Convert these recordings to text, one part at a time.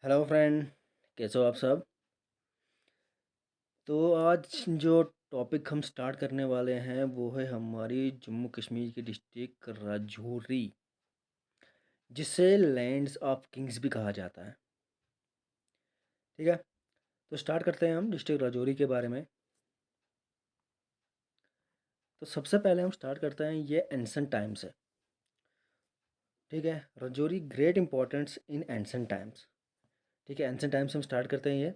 Hello friend, कैसे हो आप सब। तो आज जो टॉपिक हम स्टार्ट करने वाले हैं वो है हमारी जम्मू कश्मीर की डिस्ट्रिक्ट राजौरी, जिसे लैंड्स ऑफ किंग्स भी कहा जाता है। ठीक है, तो स्टार्ट करते हैं हम डिस्ट्रिक्ट राजौरी के बारे में। तो सबसे पहले हम स्टार्ट करते हैं, ये एंसेंट टाइम से। ठीक है, Rajouri great importance in ancient times. ठीक है, एंसेंट टाइम्स हम स्टार्ट करते हैं। ये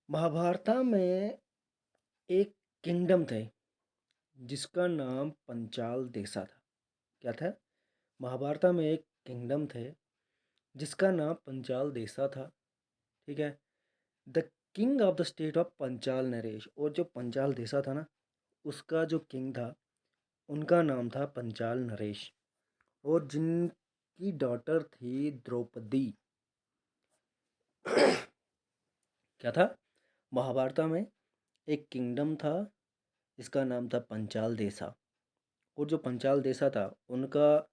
महाभारत में एक किंगडम थे जिसका नाम पंचाल देसा था। क्या था? महाभारत में एक किंगडम थे जिसका नाम पंचाल देसा था। ठीक है, the king of the state of Panchal Naresh. और जो पंचाल देसा था ना, उसका जो किंग था उनका नाम था पंचाल नरेश। और जिनकी डॉटर थी द्रौपदी। क्या था? महाभारत में एक किंगडम था जिसका नाम था पंचाल देसा। और जो पंचाल देसा था उनका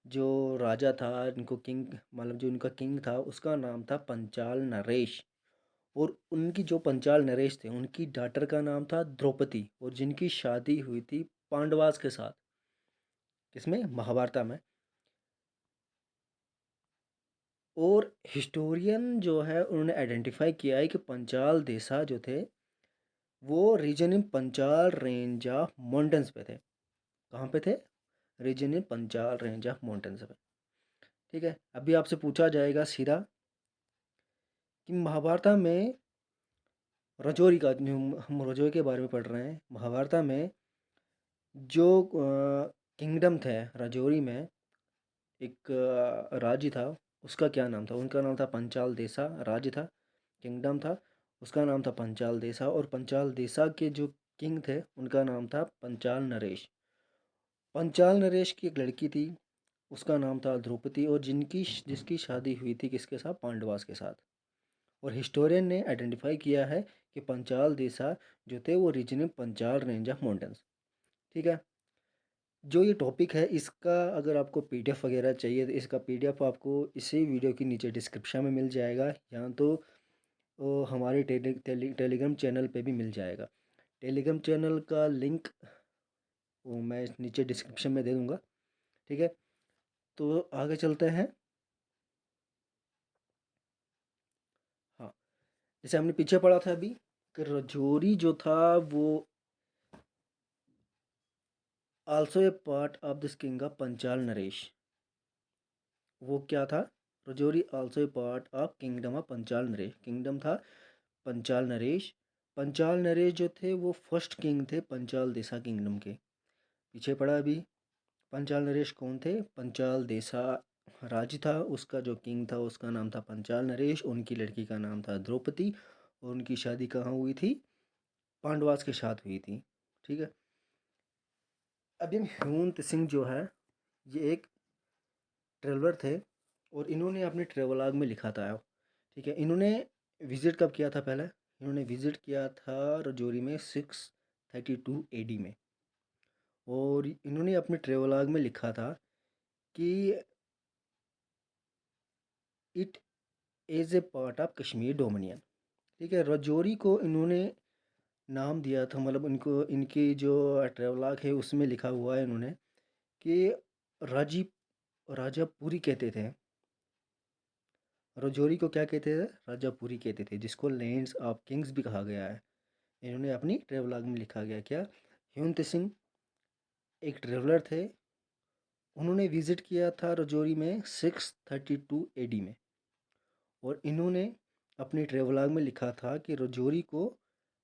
जो राजा था, इनको किंग मतलब जो उनका किंग था उसका नाम था पंचाल नरेश। और उनकी जो पंचाल नरेश थे उनकी डॉटर का नाम था द्रौपदी, और जिनकी शादी हुई थी पांडवास के साथ। किसमें? महाभारत में। और हिस्टोरियन जो है उन्होंने आइडेंटिफाई किया है कि पंचाल देसा जो थे वो region in Panchal range of mountains पे थे। कहाँ पे थे? Region in Panchal range of mountains पे। ठीक है, अभी आपसे पूछा जाएगा सीधा कि महाभारत में रजौरी का, जो हम रजौरी के बारे में पढ़ रहे हैं, महाभारत में जो किंगडम थे राजौरी में, एक राज्य था, उसका क्या नाम था? उनका नाम था पंचाल देसा। राज्य था, किंगडम था, उसका नाम था पंचाल देसा। और पंचाल देसा के जो किंग थे उनका नाम था पंचाल नरेश। पंचाल नरेश की एक लड़की थी, उसका नाम था द्रौपदी, और जिसकी शादी हुई थी किसके साथ? पांडवास के साथ। और हिस्टोरियन ने आइडेंटिफाई किया है कि पंचाल देसा जो थे वो regional Panchal range of mountains. ठीक है, जो ये टॉपिक है इसका अगर आपको पीडीएफ वगैरह चाहिए तो इसका पीडीएफ आपको इसी वीडियो के नीचे डिस्क्रिप्शन में मिल जाएगा, या तो हमारे टेलीग्राम चैनल पे भी मिल जाएगा। टेलीग्राम चैनल का लिंक वो मैं नीचे डिस्क्रिप्शन में दे दूँगा। ठीक है, तो आगे चलते हैं। हाँ, जैसे हमने पीछे पढ़ा था अभी कि राजौरी जो था वो also a part of this king of Panchal Naresh. वो क्या था? Rajouri also a part of kingdom of Panchal Naresh. Kingdom था पंचाल नरेश। पंचाल नरेश जो थे वो फर्स्ट किंग थे पंचाल देसा किंगडम के। पीछे पड़ा अभी। पंचाल नरेश कौन थे? पंचाल देसा राज्य था, उसका जो किंग था उसका नाम था पंचाल नरेश। उनकी लड़की का नाम था द्रौपदी, और उनकी शादी कहाँ हुई थी? पांडवास के साथ हुई थी। ठीक है, अभी हेमंत सिंह जो है ये एक ट्रेवलर थे, और इन्होंने अपने ट्रेवलॉग में लिखा था। ठीक है, इन्होंने विज़िट कब किया था? पहले इन्होंने विज़िट किया था रजौरी में 632 एडी में। और इन्होंने अपने ट्रेवलॉग में लिखा था कि it is a part of Kashmir dominion. ठीक है, रजौरी को इन्होंने नाम दिया था, मतलब इनको इनकी जो ट्रेवलॉग है उसमें लिखा हुआ है इन्होंने कि राजी राजापुरी कहते थे। रजौरी को क्या कहते थे? राजापुरी कहते थे, जिसको लैंड्स ऑफ किंग्स भी कहा गया है। इन्होंने अपनी ट्रेवलॉग में लिखा गया। क्या? हेमंत सिंह एक ट्रेवलर थे, उन्होंने विज़िट किया था रजौरी में 632 एडी में। और इन्होंने अपनी ट्रेवलॉग में लिखा था कि रजौरी को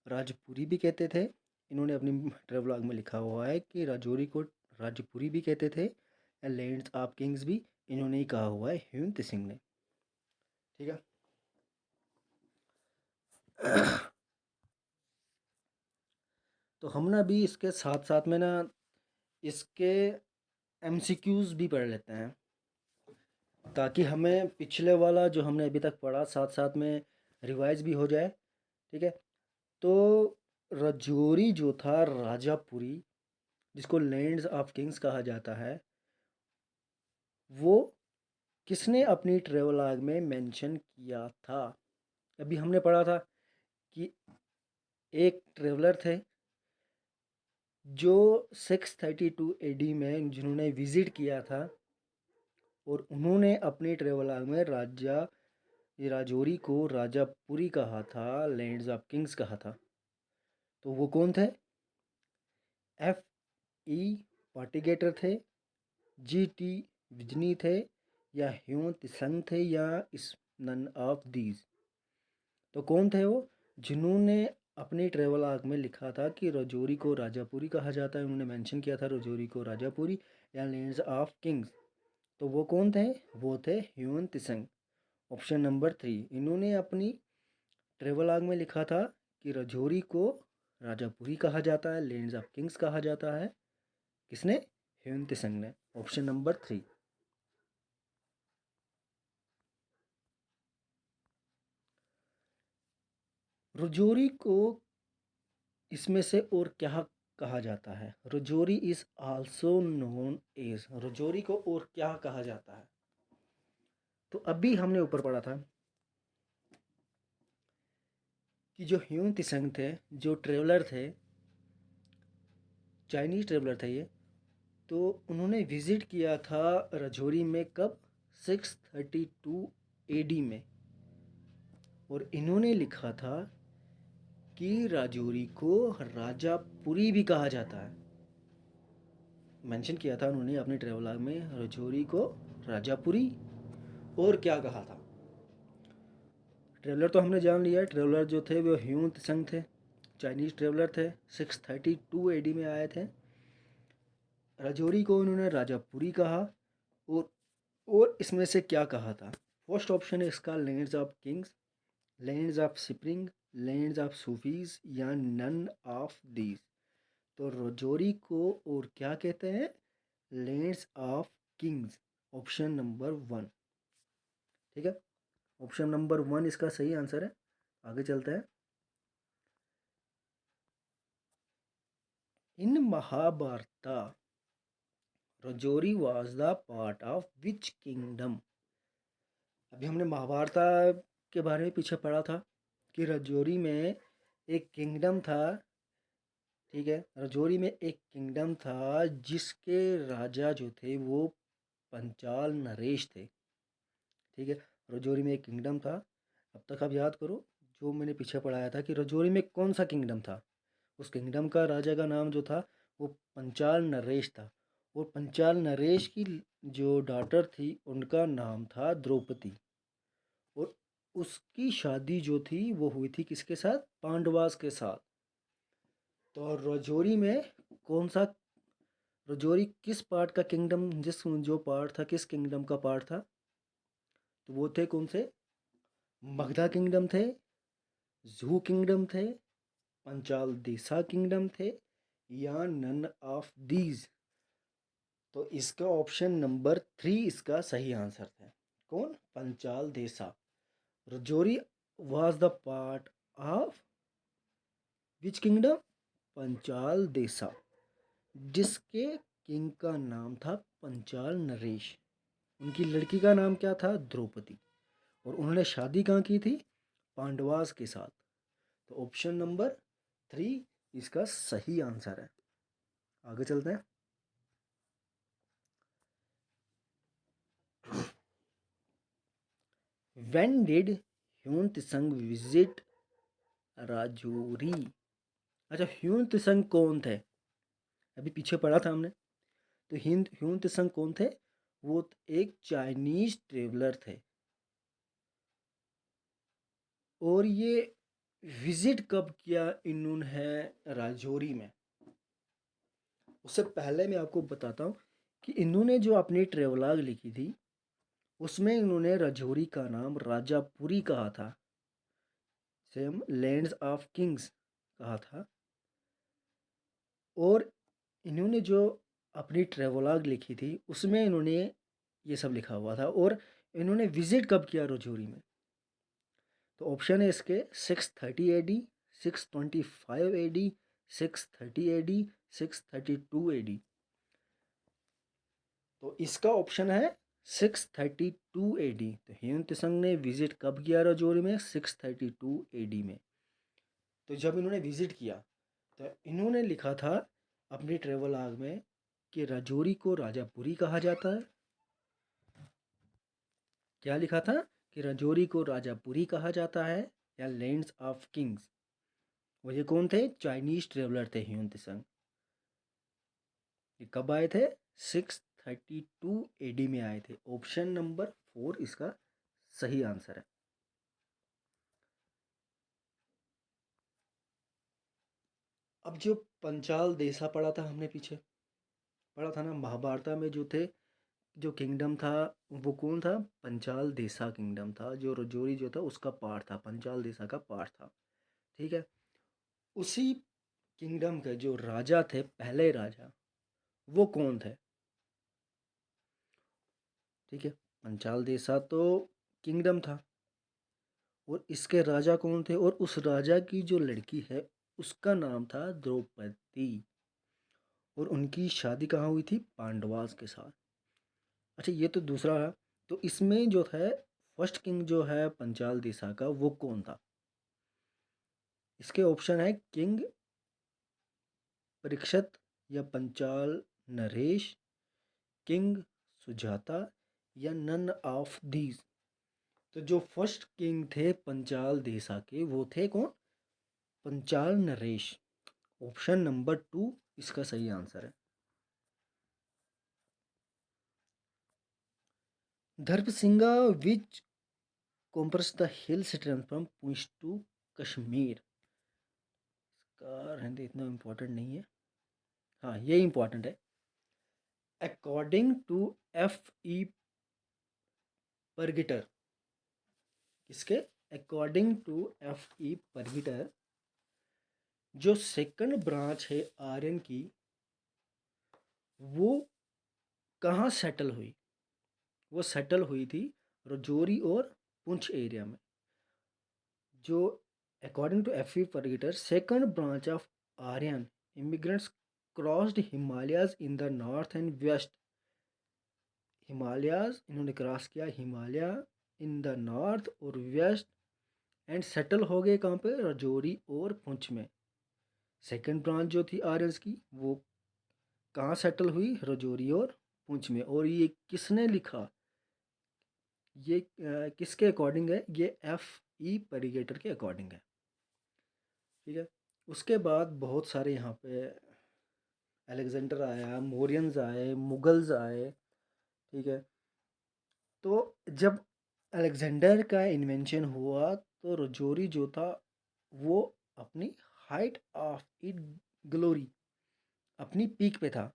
राजपुरी भी कहते थे। इन्होंने अपनी ट्रेवलॉग में लिखा हुआ है कि राजौरी को राजपुरी भी कहते थे, एंड लैंड्स ऑफ किंग्स भी इन्होंने ही कहा हुआ है, हेमंत सिंह ने। ठीक है। तो हम ना अभी इसके साथ साथ में ना इसके एमसीक्यूज़ भी पढ़ लेते हैं, ताकि हमें पिछले वाला जो हमने अभी तक पढ़ा साथ साथ में रिवाइज भी हो जाए। ठीक है, तो रजौरी जो था राजापुरी, जिसको लैंड्स ऑफ किंग्स कहा जाता है, वो किसने अपनी ट्रेवलॉग में मेंशन किया था? अभी हमने पढ़ा था कि एक ट्रेवलर थे जो 632 एडी में जिन्होंने विज़िट किया था और उन्होंने अपनी ट्रेवलॉग में राजौरी को राजापुरी कहा था, लैंड्स ऑफ किंग्स कहा था। तो वो कौन थे? एफ ई पाटिगेटर थे, जी टी विजनी थे, या ह्यून तिसंग थे, या इस नन ऑफ दीज। तो कौन थे वो जिन्होंने अपनी ट्रेवल आग में लिखा था कि राजौरी को राजापुरी कहा जाता है? उन्होंने मेंशन किया था राजौरी को राजापुरी या लैंड्स ऑफ किंग्स। तो वो कौन थे? वो थे ह्यून तिसंग। ऑप्शन नंबर 3, इन्होंने अपनी ट्रेवल आग में लिखा था कि राजौरी को राजापुरी कहा जाता है, लैंड्स ऑफ किंग्स कहा जाता है। किसने? ह्यून तिसंग ने। Option number 3। राजौरी को इसमें से और क्या कहा जाता है? Rajouri is also known as, Rajouri को और क्या कहा जाता है? तो अभी हमने ऊपर पढ़ा था कि जो ह्यून तिसंग थे, जो ट्रेवलर थे, चाइनीज ट्रेवलर थे ये, तो उन्होंने विजिट किया था राजौरी में कब? 632 एडी में। और इन्होंने लिखा था कि राजौरी को राजापुरी भी कहा जाता है। मेंशन किया था उन्होंने अपने ट्रेवलॉग में राजौरी को राजापुरी। और क्या कहा था? ट्रेवलर तो हमने जान लिया है, ट्रेवलर जो थे वो ह्यून त्संग थे, चाइनीज़ ट्रेवलर थे, 632 एडी में आए थे। राजौरी को उन्होंने राजापुरी कहा। और इसमें से क्या कहा था? फर्स्ट ऑप्शन है इसका lands of Kings, lands of spring, lands of Sufis, या नन ऑफ दीज। तो राजौरी को और क्या कहते हैं? Lands of Kings. Option number 1। ठीक है, ऑप्शन नंबर 1 इसका सही आंसर है। आगे चलते हैं। In Mahabharata Rajouri was the part of which kingdom? अभी हमने महाभारता के बारे में पीछे पढ़ा था कि राजौरी में एक किंगडम था। ठीक है, राजौरी में एक किंगडम था जिसके राजा जो थे वो पंचाल नरेश थे। ठीक है, राजौरी में एक किंगडम था। अब तक आप याद करो जो मैंने पीछे पढ़ाया था कि राजौरी में कौन सा किंगडम था। उस किंगडम का राजा का नाम जो था वो पंचाल नरेश था। और पंचाल नरेश की जो डॉटर थी उनका नाम था द्रौपदी। और उसकी शादी जो थी वो हुई थी किसके साथ? पांडवास के साथ। तो राजौरी में कौन सा, राजौरी किस पार्ट का किंगडम, जो पार्ट था किस किंगडम का पार्ट था? तो वो थे कौन से? मगधा किंगडम थे, जू किंगडम थे, पंचाल देसा किंगडम थे, या नन ऑफ दीज। तो इसका ऑप्शन नंबर 3 इसका सही आंसर था। कौन? Panchal Desa. Rajouri was the part of which kingdom? Panchal Desa, जिसके किंग का नाम था पंचाल नरेश। उनकी लड़की का नाम क्या था? द्रौपदी। और उन्होंने शादी कहाँ की थी? पांडवास के साथ। तो ऑप्शन नंबर 3 इसका सही आंसर है। आगे चलते हैं। When did Hiuen Tsang visit Rajouri? अच्छा, ह्यून त्संग कौन थे? अभी पीछे पढ़ा था हमने। तो ह्यून त्संग कौन थे? वो एक चाइनीज ट्रेवलर थे। और ये विजिट कब किया इन्होंने राजौरी में? उससे पहले मैं आपको बताता हूँ कि इन्होंने जो अपनी ट्रेवलॉग लिखी थी उसमें इन्होंने राजौरी का नाम राजापुरी कहा था, सेम लैंड्स ऑफ किंग्स कहा था। और इन्होंने जो अपनी ट्रेवलॉग लिखी थी उसमें इन्होंने ये सब लिखा हुआ था। और इन्होंने विजिट कब किया राजौरी में? तो ऑप्शन है इसके 630 एडी, 625 एडी, 630 एडी, 632 एडी। तो इसका ऑप्शन है 632 AD। तो ह्यून त्संग ने विजिट कब किया राजौरी में? 632 AD में। तो जब इन्होंने विजिट किया तो इन्होंने लिखा था अपनी ट्रेवल आग में कि राजौरी को राजापुरी कहा जाता है। क्या लिखा था? कि राजौरी को राजापुरी कहा जाता है या लैंड्स ऑफ किंग्स। वो ये कौन थे? चाइनीज ट्रेवलर थे ह्यून त्संग। ये कब आए थे? 632 AD में आए थे। ऑप्शन नंबर 4 इसका सही आंसर है। अब जो पंचाल देसा पढ़ा था हमने, पीछे पढ़ा था ना महाभारत में, जो थे जो किंगडम था वो कौन था? पंचाल देसा किंगडम था। जो राजौरी जो था उसका पार्ट था, पंचाल देसा का पार्ट था। ठीक है। उसी किंगडम के जो राजा थे, पहले राजा, वो कौन थे? ठीक है। पंचाल देसा तो किंगडम था और इसके राजा कौन थे? और उस राजा की जो लड़की है उसका नाम था द्रौपदी और उनकी शादी कहाँ हुई थी? पांडवास के साथ। अच्छा, ये तो दूसरा है। तो इसमें जो है फर्स्ट किंग जो है पंचाल देसा का, वो कौन था? इसके ऑप्शन है किंग परीक्षित या पंचाल नरेश, किंग सुजाता या नन ऑफ दीज। तो जो फर्स्ट किंग थे पंचाल देसा के, वो थे कौन? पंचाल नरेश। ऑप्शन नंबर 2 इसका सही आंसर है। धर्मसिंगा which compress the hill station from Poonch to Kashmir. इसका रहने इतना इम्पोर्टेंट नहीं है। हाँ, ये इम्पोर्टेंट है। According to F.E. परगिटर। किसके? According to F.E. परगिटर, जो सेकंड ब्रांच है आर्यन की, वो कहाँ सेटल हुई? वो सेटल हुई थी राजौरी और पुंछ एरिया में। जो according to F.E. Pargiter, second branch of Aryan immigrants crossed Himalayas in the north and west. Himalayas इन्होंने क्रॉस किया, हिमालय इन द नॉर्थ और वेस्ट, एंड सेटल हो गए कहाँ पे? राजौरी और पुंछ में। सेकंड ब्रांच जो थी आर्यंस की, वो कहाँ सेटल हुई? राजौरी और पुंछ में। और ये किसने लिखा? ये किसके अकॉर्डिंग है? ये F.E. परिगेटर के अकॉर्डिंग है। ठीक है। उसके बाद बहुत सारे यहाँ पे अलेक्जेंडर आया, मौर्यंस आए, मुगल्स आए। ठीक है। तो जब अलेक्जेंडर का इन्वेंशन हुआ तो राजौरी जो था वो अपनी हाइट ऑफ इट ग्लोरी, अपनी पीक पे था।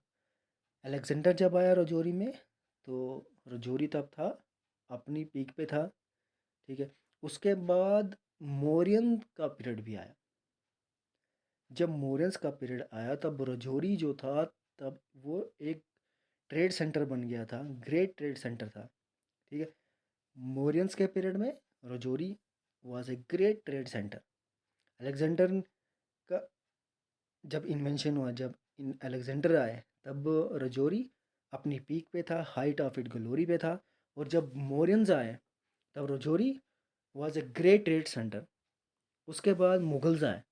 अलेक्जेंडर जब आया राजौरी में तो राजौरी तब था अपनी पीक पे था। ठीक है। उसके बाद मौर्यन का पीरियड भी आया। जब मौर्यंस का पीरियड आया तब राजौरी जो था, तब वो एक ट्रेड सेंटर बन गया था, ग्रेट ट्रेड सेंटर था। ठीक है। मौर्यंस के पीरियड में Rajouri was a great trade centre. Alexander का जब इन्वेंशन हुआ, जब इन अलेक्जेंडर आए, तब राजौरी अपनी पीक पे था, हाइट ऑफ इट ग्लोरी पे था। और जब मौर्यंस आए तब Rajouri was a great trade centre. उसके बाद मुगल्स आए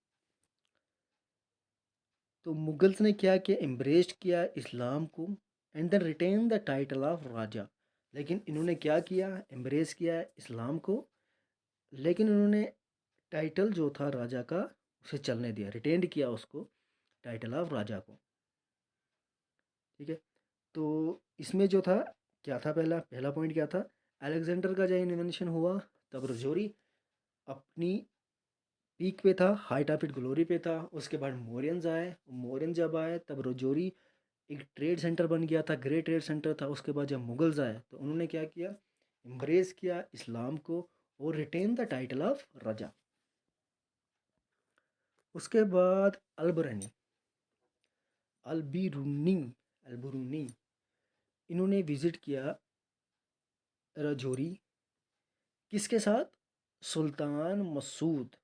तो मुगल्स ने क्या किया? एम्ब्रेस्ड किया इस्लाम को and then retained the title of raja. लेकिन इन्होंने क्या किया? एम्ब्रेस किया इस्लाम को, लेकिन उन्होंने टाइटल जो था राजा का उसे चलने दिया, रिटेंड किया उसको, टाइटल ऑफ राजा को। ठीक है। तो इसमें जो था क्या था? पहला पॉइंट क्या था? अलेक्जेंडर का जब इन्वेंशन हुआ तब राजौरी अपनी पीक पे था, हाइट ऑफ इट ग्लोरी पे था। उसके बाद मौर्यंस आए, मौर्यन जब आए तब राजौरी एक ट्रेड सेंटर बन गया था, ग्रेट ट्रेड सेंटर था। उसके बाद जब मुगल्स आए तो उन्होंने क्या किया? एम्ब्रेस किया इस्लाम को और रिटेन द टाइटल ऑफ राजा। उसके बाद अलबरनी, अल्बिरुनी, अल्बुरुनी, इन्होंने विजिट किया राजौरी। किसके साथ? सुल्तान मसूद।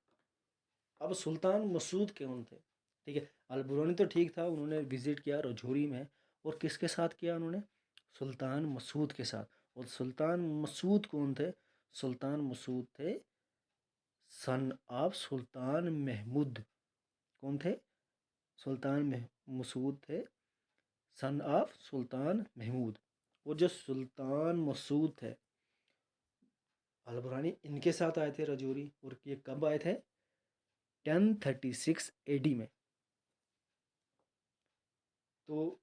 अब सुल्तान मसूद कौन थे? ठीक है। अलबुरानी तो ठीक था, उन्होंने विजिट किया राजौरी में, और किसके साथ किया उन्होंने? सुल्तान मसूद के साथ। और सुल्तान मसूद कौन थे? सुल्तान मसूद थे सन ऑफ सुल्तान महमूद। कौन थे? मसूद थे सन ऑफ सुल्तान महमूद। और जो सुल्तान मसूद थे अलबरानी, इनके साथ आए थे रजौरी। और ये कब आए थे? 1036 AD में। तो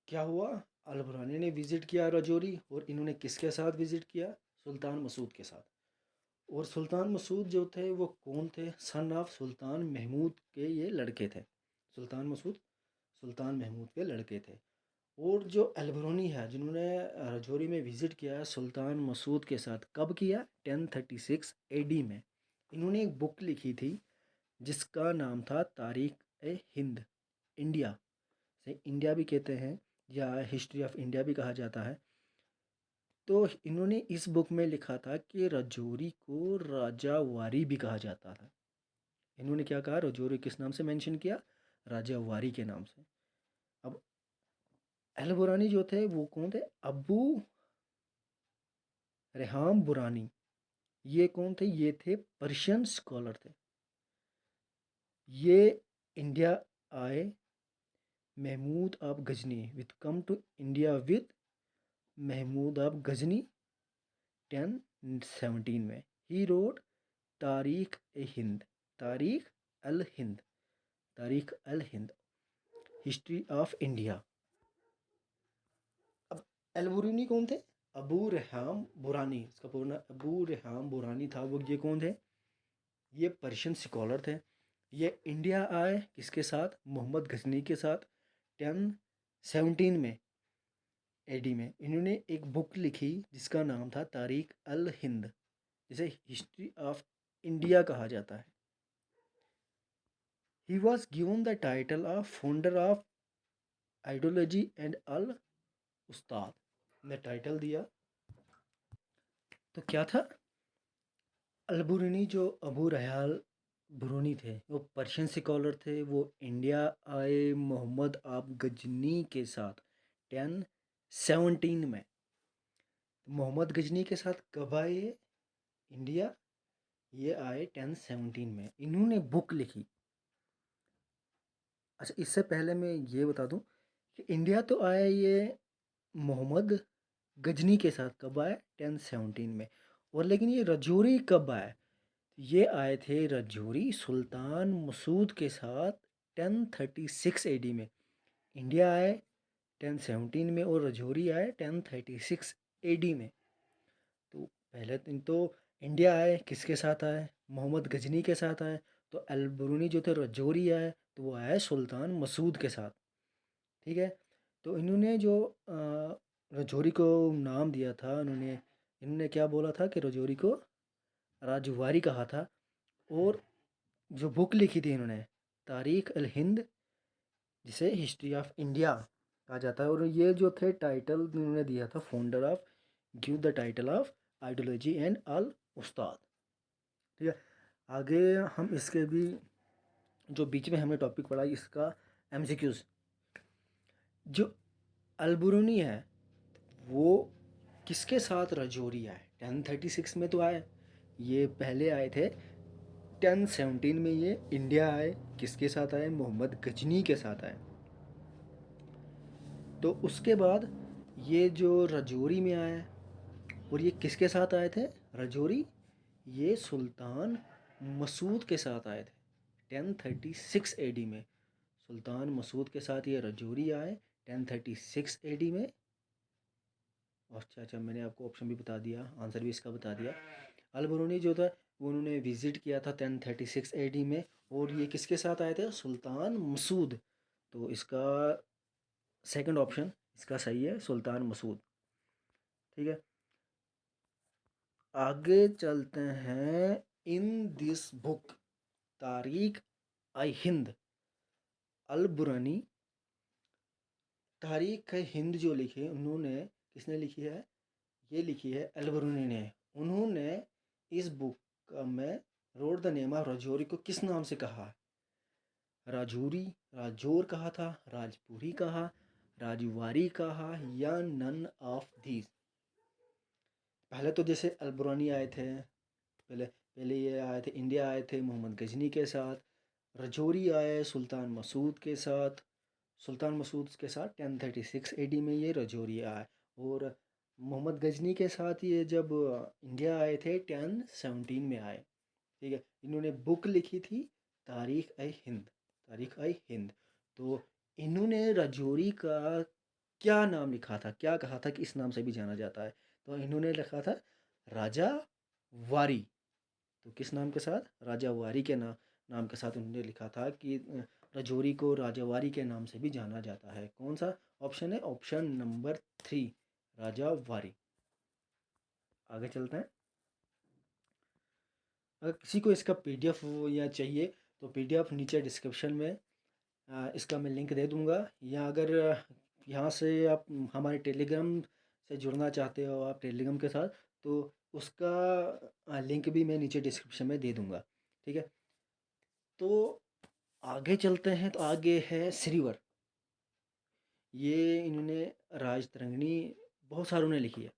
क्या हुआ? अलबरानी ने विज़िट किया रजौरी, और इन्होंने किसके साथ विज़िट किया? सुल्तान मसूद के साथ। और सुल्तान मसूद जो थे वो कौन थे? सन ऑफ सुल्तान महमूद के ये लड़के थे। सुल्तान मसूद सुल्तान महमूद के लड़के थे। और जो अलबरूनी है जिन्होंने रजौरी में विज़िट किया सुल्तान मसूद के साथ, कब किया? 1036 AD में। इन्होंने एक बुक लिखी थी जिसका नाम था तारीख ए हिंद। इंडिया से इंडिया भी कहते हैं या हिस्ट्री ऑफ इंडिया भी कहा जाता है। तो इन्होंने इस बुक में लिखा था कि रजौरी को राजा वारी भी कहा जाता था। इन्होंने क्या कहा? रजौरी किस नाम से मेंशन किया? राजा वारी के नाम से। अब अलबुरानी जो थे वो कौन थे? अबू रेहाम बुरानी। ये कौन थे? ये थे पर्शियन स्कॉलर थे। ये इंडिया आए Mahmud of Ghazni with come to India with Mahmud of Ghazni 1017 में। ही रोड तारीख ए हिंद, तारीख अल हिंद, तारीख अल हिंद, हिस्ट्री ऑफ इंडिया। अब अलबुरानी कौन थे? अबू रेहाम बुरानी। इसका पूरा अबू रेहाम बुरानी था। वो ये कौन थे? ये पर्शियन स्कॉलर थे। ये इंडिया आए किसके साथ? मोहम्मद गजनी के साथ 1017 में AD में। इन्होंने एक बुक लिखी जिसका नाम था तारीख अल हिंद, जिसे हिस्ट्री ऑफ इंडिया कहा जाता है। He was given the title of founder of ideology and अल उस्ताद। ने टाइटल दिया। तो क्या था? अलबुरनी जो अबू रयाल बुरूनी थे वो पर्शियन स्कॉलर थे। वो इंडिया आए मोहम्मद आप गजनी के साथ 1017 में। मोहम्मद गजनी के साथ कब आए ये इंडिया? ये आए 1017 में। इन्होंने बुक लिखी। अच्छा, इससे पहले मैं ये बता दूं कि इंडिया तो आया ये मोहम्मद गजनी के साथ कब आया? 1017 में। और लेकिन ये रजौरी कब आया? ये आए थे रजौरी सुल्तान मसूद के साथ 1036 AD में। इंडिया आए 1017 में और रजौरी आए 1036 AD में। तो पहले दिन तो इंडिया आए किसके साथ आए? मोहम्मद गजनी के साथ आए। तो अलबरूनी जो थे रजौरी आए तो वो आए सुल्तान मसूद के साथ। ठीक है। तो इन्होंने जो रजौरी को नाम दिया था, इन्होंने क्या बोला था कि रजौरी को राजवारी कहा था। और जो बुक लिखी थी इन्होंने तारीख अल हिंद, जिसे हिस्ट्री ऑफ इंडिया कहा जाता है। और ये जो थे टाइटल इन्होंने दिया था founder of, give the title of ideology and अल उस्ताद। ठीक है। आगे हम इसके भी जो बीच में हमने टॉपिक पढ़ा इसका MCQs। जो अलबरूनी है वो किसके साथ रजौरी आए? 1036 में तो आए। ये पहले आए थे 1017 में। ये इंडिया आए किसके साथ आए? मोहम्मद गजनी के साथ आए। तो उसके बाद ये जो रजौरी में आए, और ये किसके साथ आए थे रजौरी? ये सुल्तान मसूद के साथ आए थे 1036 AD में। सुल्तान मसूद के साथ ये रजौरी आए 1036 AD में। अच्छा, मैंने आपको ऑप्शन भी बता दिया, आंसर भी इसका बता दिया। अलबरूनी जो था वो उन्होंने विज़िट किया था 1036 AD में। और ये किसके साथ आए थे? सुल्तान मसूद। तो इसका सेकंड ऑप्शन इसका सही है, सुल्तान मसूद। ठीक है। आगे चलते हैं। इन दिस बुक तारीख आई हिंद अलबुरानी, तारीख हिंद जो लिखी उन्होंने, किसने लिखी है? ये लिखी है अलबरूनी ने। उन्होंने इस बुक में road the name of Rajouri को किस नाम से कहा? राजौरी, राजौर कहा था, राजपुरी कहा, राजवारी कहा, या नन ऑफ दीज? पहले तो जैसे अलबरानी आए थे, पहले पहले ये आए थे, इंडिया आए थे मोहम्मद गजनी के साथ। रजौरी आए सुल्तान मसूद के साथ। सुल्तान मसूद के साथ 1036 एडी में ये रजौरी आए। और मोहम्मद गजनी के साथ ये जब इंडिया आए थे 1017 में आए। ठीक है, इन्होंने बुक लिखी थी तारीख ए हिंद। तारीख ए हिंद। तो इन्होंने रजौरी का क्या नाम लिखा था, क्या कहा था कि इस नाम से भी जाना जाता है? तो इन्होंने लिखा था राजा वारी। तो किस नाम के साथ? राजा वारी के नाम के साथ उन्होंने लिखा था कि रजौरी को राजा वारी के नाम से भी जाना जाता है। कौन सा ऑप्शन है? ऑप्शन नंबर 3, राजा वारी। आगे चलते हैं। अगर किसी को इसका पीडीएफ या चाहिए तो पीडीएफ नीचे डिस्क्रिप्शन में इसका मैं लिंक दे दूंगा। या अगर यहाँ से आप हमारे टेलीग्राम से जुड़ना चाहते हो आप टेलीग्राम के साथ, तो उसका लिंक भी मैं नीचे डिस्क्रिप्शन में दे दूंगा। ठीक है, तो आगे चलते हैं। तो आगे है श्रीवर। ये इन्होंने राजतरंगिणी बहुत सारों ने लिखी है।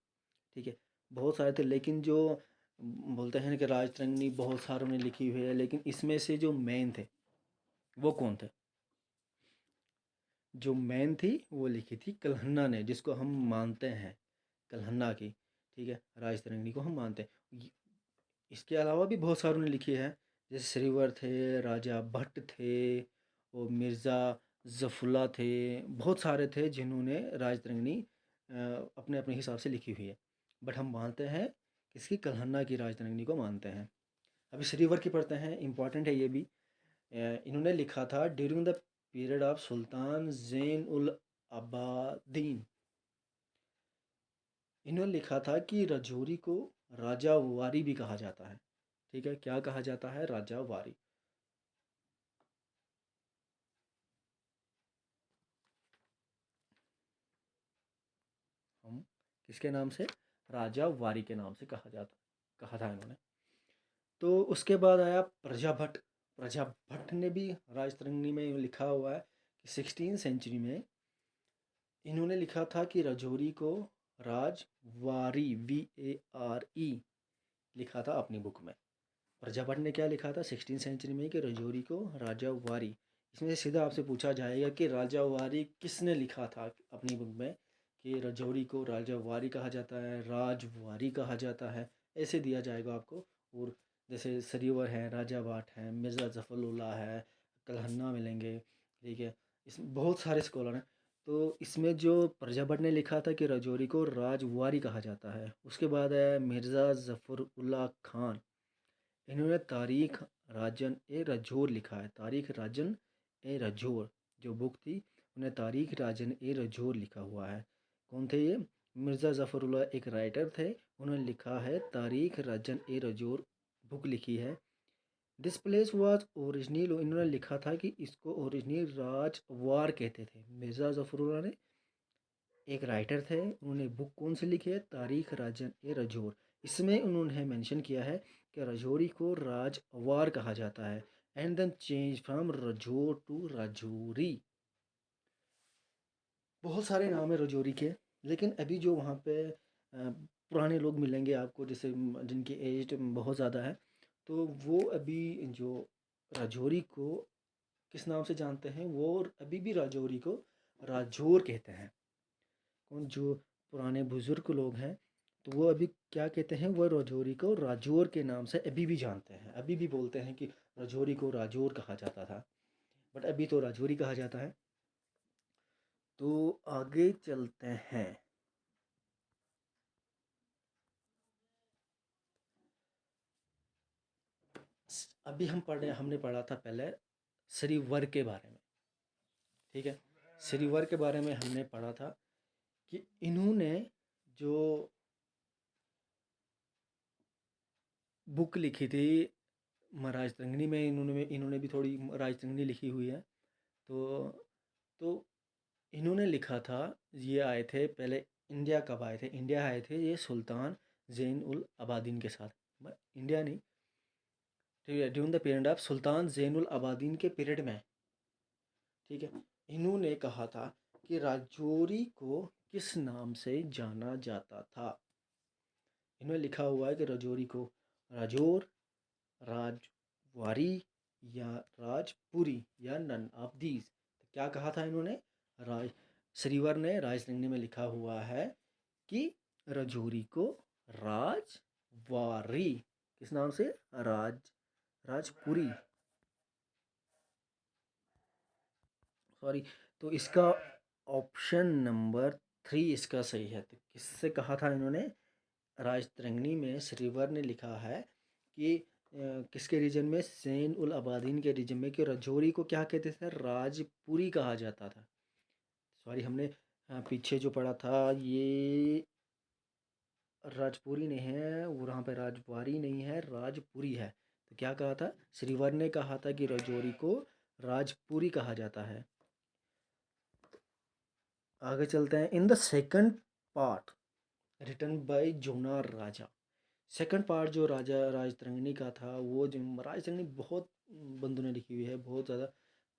ठीक है, बहुत सारे थे, लेकिन जो बोलते हैं ना कि राजतरंगिणी बहुत सारों ने लिखी हुई है, लेकिन इसमें से जो मेन थे वो कौन थे? जो मेन थी वो लिखी थी कल्हन्ना ने, जिसको हम मानते हैं कल्हन्ना की। ठीक है, राजतरंगिणी को हम मानते हैं। इसके अलावा भी बहुत सारों ने लिखी है, जैसे श्रीवर थे, राजा भट्ट थे, और मिर्ज़ा ज़फ़ुल्ला थे। बहुत सारे थे जिन्होंने राजतरंगिणी अपने अपने हिसाब से लिखी हुई है। बट हम मानते हैं किसकी? कल्हन्ना की राजतरंगिणी को मानते हैं। अभी श्रीवर की पढ़ते हैं, इम्पॉर्टेंट है ये भी। इन्होंने लिखा था during the period of sultan ज़ैन उल अबादीन। इन्होंने लिखा था कि रजौरी को राजा वारी भी कहा जाता है। ठीक है, क्या कहा जाता है? राजा वारी। हम किसके नाम से? राजा वारी के नाम से कहा था इन्होंने। तो उसके बाद आया प्रजाभट्ट। प्रजाभट्ट ने भी राजतरंगिणी में लिखा हुआ है कि 16 सेंचुरी में इन्होंने लिखा था कि रजौरी को राजवारी VARE लिखा था अपनी बुक में। प्रजाभट्ट ने क्या लिखा था 16 सेंचुरी में कि रजौरी को राजा वारी। इसमें से सीधा आपसे पूछा जाएगा कि राजा वारी किसने लिखा था अपनी बुक में, कि रजौरी को राजा वारी कहा जाता है, राजवारी कहा जाता है, ऐसे दिया जाएगा आपको। और जैसे सरीवर है, राजा भाट है, मिर्ज़ा ज़फ़रुल्लाह है, कल्हन्ना मिलेंगे। ठीक है, इसमें बहुत सारे स्कॉलर हैं। तो इसमें जो प्रजाभट्ट ने लिखा था कि रजौरी को राजवारी कहा जाता है। उसके बाद है मिर्ज़ा ज़फ़रुल्लाह खान। इन्होंने तारीख राजन ए रजौर लिखा है। तारीख राजन ए रजौर जो बुक थी, उन्हें तारीख राजन ए रजौर लिखा हुआ है। कौन थे ये? मिर्ज़ा ज़फ़रुल्लाह एक राइटर थे, उन्होंने लिखा है तारीख राजन ए रजौर बुक लिखी है। दिस प्लेस वाज ओरिजिनल, इन्होंने लिखा था कि इसको ओरिजिनल राजवार कहते थे। मिर्ज़ा ज़फ़रुल्लाह ने एक राइटर थे, उन्होंने बुक कौन सी लिखी है? तारीख राजन ए रजौर। इसमें उन्होंने मेंशन किया है कि रजौरी को राजवार कहा जाता है, and then change from Rajaur to Rajouri. बहुत सारे नाम है रजौरी के, लेकिन अभी जो वहाँ पे पुराने लोग मिलेंगे आपको, जैसे जिनकी एज बहुत ज़्यादा है, तो वो अभी जो राजौरी को किस नाम से जानते हैं? वो अभी भी राजौरी को राजौर कहते हैं। कौन? जो पुराने बुजुर्ग लोग हैं, तो वो अभी क्या कहते हैं? वो राजौरी को राजौर के नाम से अभी भी जानते हैं, अभी भी बोलते हैं कि राजौरी को राजौर कहा जाता था, बट अभी तो राजौरी कहा जाता है। तो आगे चलते हैं। अभी हमने पढ़ा था पहले श्रीवर के बारे में। ठीक है, श्रीवर के बारे में हमने पढ़ा था कि इन्होंने जो बुक लिखी थी राजतरंगिणी में, इन्होंने भी थोड़ी राजतरंगिणी लिखी हुई है। तो इन्होंने लिखा था, ये आए थे पहले, इंडिया कब आए थे? इंडिया आए थे ये सुल्तान ज़ैन उल अबादीन के साथ। इंडिया नहीं, ठीक है, during the period of sultan ज़ैन उल अबादीन के पीरियड में। ठीक है, इन्होंने कहा था कि राजौरी को किस नाम से जाना जाता था? इन्होंने लिखा हुआ है कि राजौरी को राजौर, राजवारी या राजपुरी या नन ऑफ दीज। तो क्या कहा था इन्होंने? राज श्रीवर ने राजतरंगिणी में लिखा हुआ है कि राजौरी को राजवारी, किस नाम से? राजपुरी, सॉरी। तो इसका ऑप्शन नंबर 3 इसका सही है। तो किससे कहा था इन्होंने? राजतरंगिणी में श्रीवर ने लिखा है कि किसके रीजन में? सैन उल अबादीन के रीजन में, कि राजौरी को क्या कहते थे? राजपुरी कहा जाता था। सॉरी, हमने पीछे जो पढ़ा था ये राजपुरी नहीं है, वहाँ पे राजवारी नहीं है, राजपुरी है। तो क्या कहा था? श्रीवर ने कहा था कि राजौरी को राजपुरी कहा जाता है। आगे चलते हैं। In the second part written by Jonaraja. Second part Jonaraja Rajatarangini का था, वो जो राजतरंगिणी बहुत बंधुओं ने लिखी हुई है, बहुत ज़्यादा।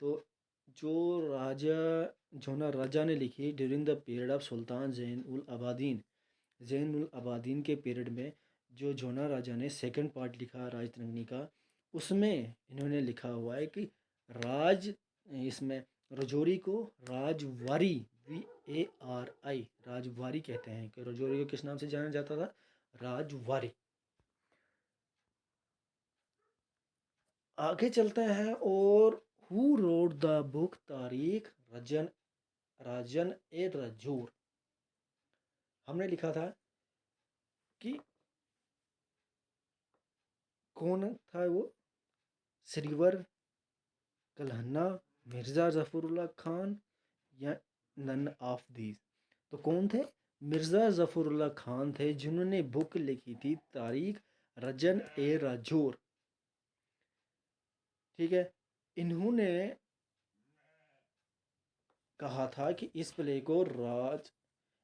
तो जो राजा जोना राजा ने लिखी during the period of sultan Zain ul अबादीन, Zain ul अबादीन के पीरियड में जो जोना राजा ने सेकंड पार्ट लिखा राजतरंगिणी का, उसमें इन्होंने लिखा हुआ है कि राज इसमें राजौरी को राजवारी, VARI, राजवारी कहते हैं। कि राजौरी को किस नाम से जाना जाता था? राजवारी। आगे चलते हैं। और हु रोड द बुक तारीख राजन ए राजौर। हमने लिखा था कि कौन था वो? श्रीवर, कल्हन्ना, मिर्ज़ा ज़फ़रुल्लाह खान या नन ऑफ दीज। तो कौन थे? मिर्ज़ा ज़फ़रुल्लाह खान थे, जिन्होंने बुक लिखी थी तारीख रजन ए राजौर। ठीक है। इन्होंने कहा था कि इस प्ले को